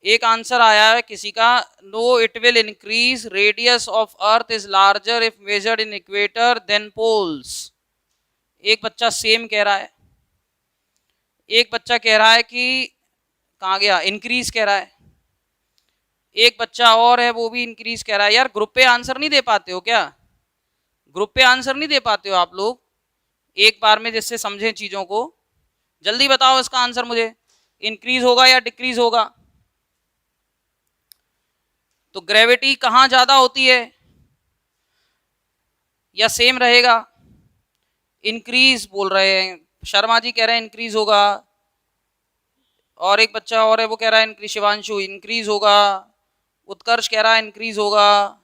एक आंसर आया है किसी का, no it will increase, radius of earth is larger if measured in equator than poles. एक बच्चा सेम कह रहा है, एक बच्चा कह रहा है कि कहाँ गया, इंक्रीज कह रहा है, एक बच्चा और है वो भी इंक्रीज कह रहा है। यार ग्रुप पे आंसर नहीं दे पाते हो क्या? ग्रुप पे आंसर नहीं दे पाते हो आप लोग एक बार में, जिससे समझें चीजों को? जल्दी बताओ इसका आंसर मुझे, इंक्रीज होगा या डिक्रीज होगा? तो ग्रेविटी कहाँ ज्यादा होती है या सेम रहेगा? इंक्रीज बोल रहे हैं, शर्मा जी कह रहे हैं इंक्रीज होगा, और एक बच्चा और है वो कह रहा है इंक्रीज, शिवांशु इंक्रीज होगा, उत्कर्ष कह रहा है इंक्रीज होगा,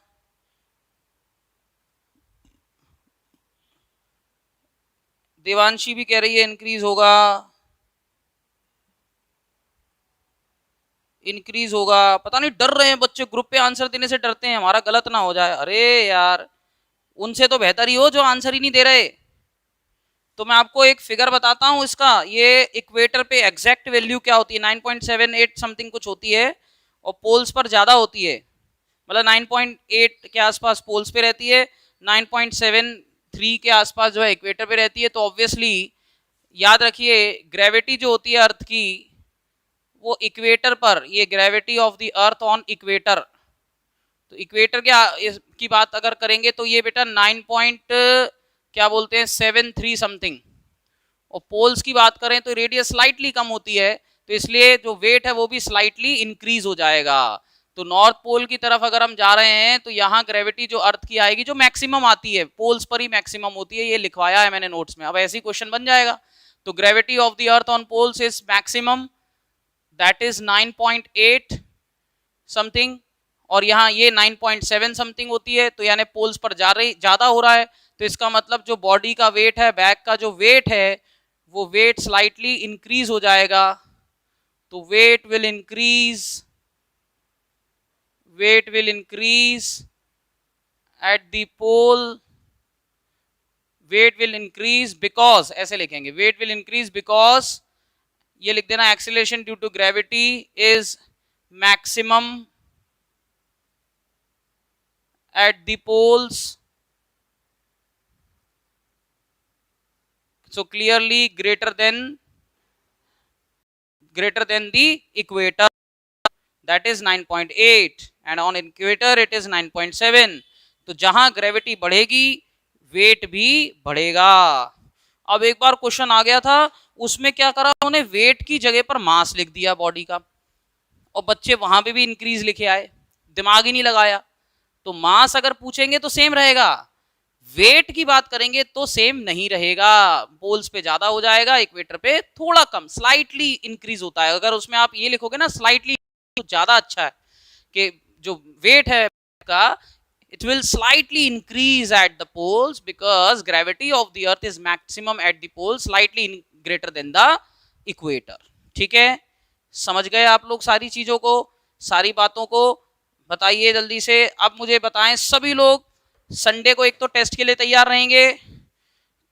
देवांशी भी कह रही है इंक्रीज होगा, इंक्रीज होगा। पता नहीं डर रहे हैं बच्चे, ग्रुप पे आंसर देने से डरते हैं हमारा गलत ना हो जाए। अरे यार उनसे तो बेहतर ही हो जो आंसर ही नहीं दे रहे। तो मैं आपको एक फिगर बताता हूं इसका, ये इक्वेटर पे एग्जैक्ट वैल्यू क्या होती है, 9.78 समथिंग कुछ होती है, और पोल्स पर ज्यादा होती है, मतलब 9.8 के आसपास पोल्स पे रहती है, 9.73 के आसपास जो है इक्वेटर पे रहती है। तो ऑब्वियसली याद रखिए ग्रेविटी जो होती है अर्थ की वो इक्वेटर पर, ये gravity of the earth on equator, तो इक्वेटर की बात अगर करेंगे तो ये बेटा 9 पॉइंट क्या बोलते हैं 73 समथिंग, और पोल्स की बात करें तो रेडियस स्लाइटली कम होती है, तो इसलिए जो वेट है वो भी स्लाइटली इंक्रीज हो जाएगा। तो नॉर्थ पोल की तरफ अगर हम जा रहे हैं तो यहाँ ग्रेविटी जो अर्थ की आएगी, जो मैक्सिमम आती है पोल्स पर ही मैक्सिमम होती है, ये लिखवाया है मैंने नोट्स में, अब ऐसे ही क्वेश्चन बन जाएगा। तो gravity of the earth on poles is maximum, that is 9.8 something, और यहाँ ये 9.7 समथिंग होती है, तो यानी पोल्स पर ज्यादा हो रहा है, तो इसका मतलब जो बॉडी का वेट है, बैक का जो वेट है, वो वेट स्लाइटली इंक्रीज हो जाएगा। तो weight will increase at the pole, weight will increase because, ऐसे लिखेंगे, वेट विल इंक्रीज बिकॉज, ये लिख देना, acceleration due to gravity is maximum at the poles, so clearly greater than the equator, that is 9.8, and on equator it is 9.7। तो जहां gravity बढ़ेगी wait भी बढ़ेगा। अब एक बार क्वेश्चन आ गया था, उसमें क्या करा उन्होंने, वेट की जगह पर मास लिख दिया बॉडी का, और बच्चे वहां पे भी इंक्रीज लिखे आए, दिमाग ही नहीं लगाया। तो मास अगर पूछेंगे तो सेम रहेगा, वेट की बात करेंगे तो सेम नहीं रहेगा, पोल्स पे ज्यादा हो जाएगा, इक्वेटर पे थोड़ा कम, स्लाइटली इंक्रीज होता है। अगर उसमें आप ये लिखोगे ना स्लाइटली, तो ज्यादा अच्छा है कि जो वेट है का, it will slightly increase at the poles because gravity of the earth is maximum at the poles, slightly greater than the equator। ठीक है, समझ गए आप लोग सारी चीजों को, सारी बातों को? बताइए जल्दी से। अब मुझे बताएं सभी लोग, संडे को एक तो टेस्ट के लिए तैयार रहेंगे,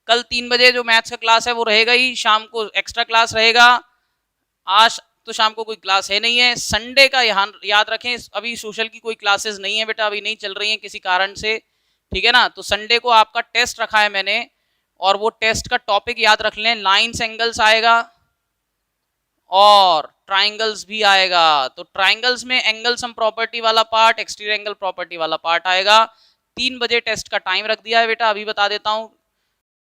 कल 3 बजे जो मैथ्स का क्लास है वो रहेगा ही, शाम को एक्स्ट्रा क्लास रहेगा, आज तो शाम को कोई क्लास है नहीं है। संडे का याद रखें, अभी सोशल की कोई क्लासेस नहीं है बेटा, अभी नहीं चल रही है किसी कारण से, ठीक है ना। तो संडे को आपका टेस्ट रखा है मैंने, और वो टेस्ट का टॉपिक याद रख लें, लाइन्स एंगल्स आएगा और ट्राइंगल्स भी आएगा। तो ट्राइंगल्स में एंगल सम प्रॉपर्टी वाला पार्ट, एक्सटीरियर एंगल प्रॉपर्टी वाला पार्ट आएगा। 3 बजे टेस्ट का टाइम रख दिया है बेटा, अभी बता देता हूँ,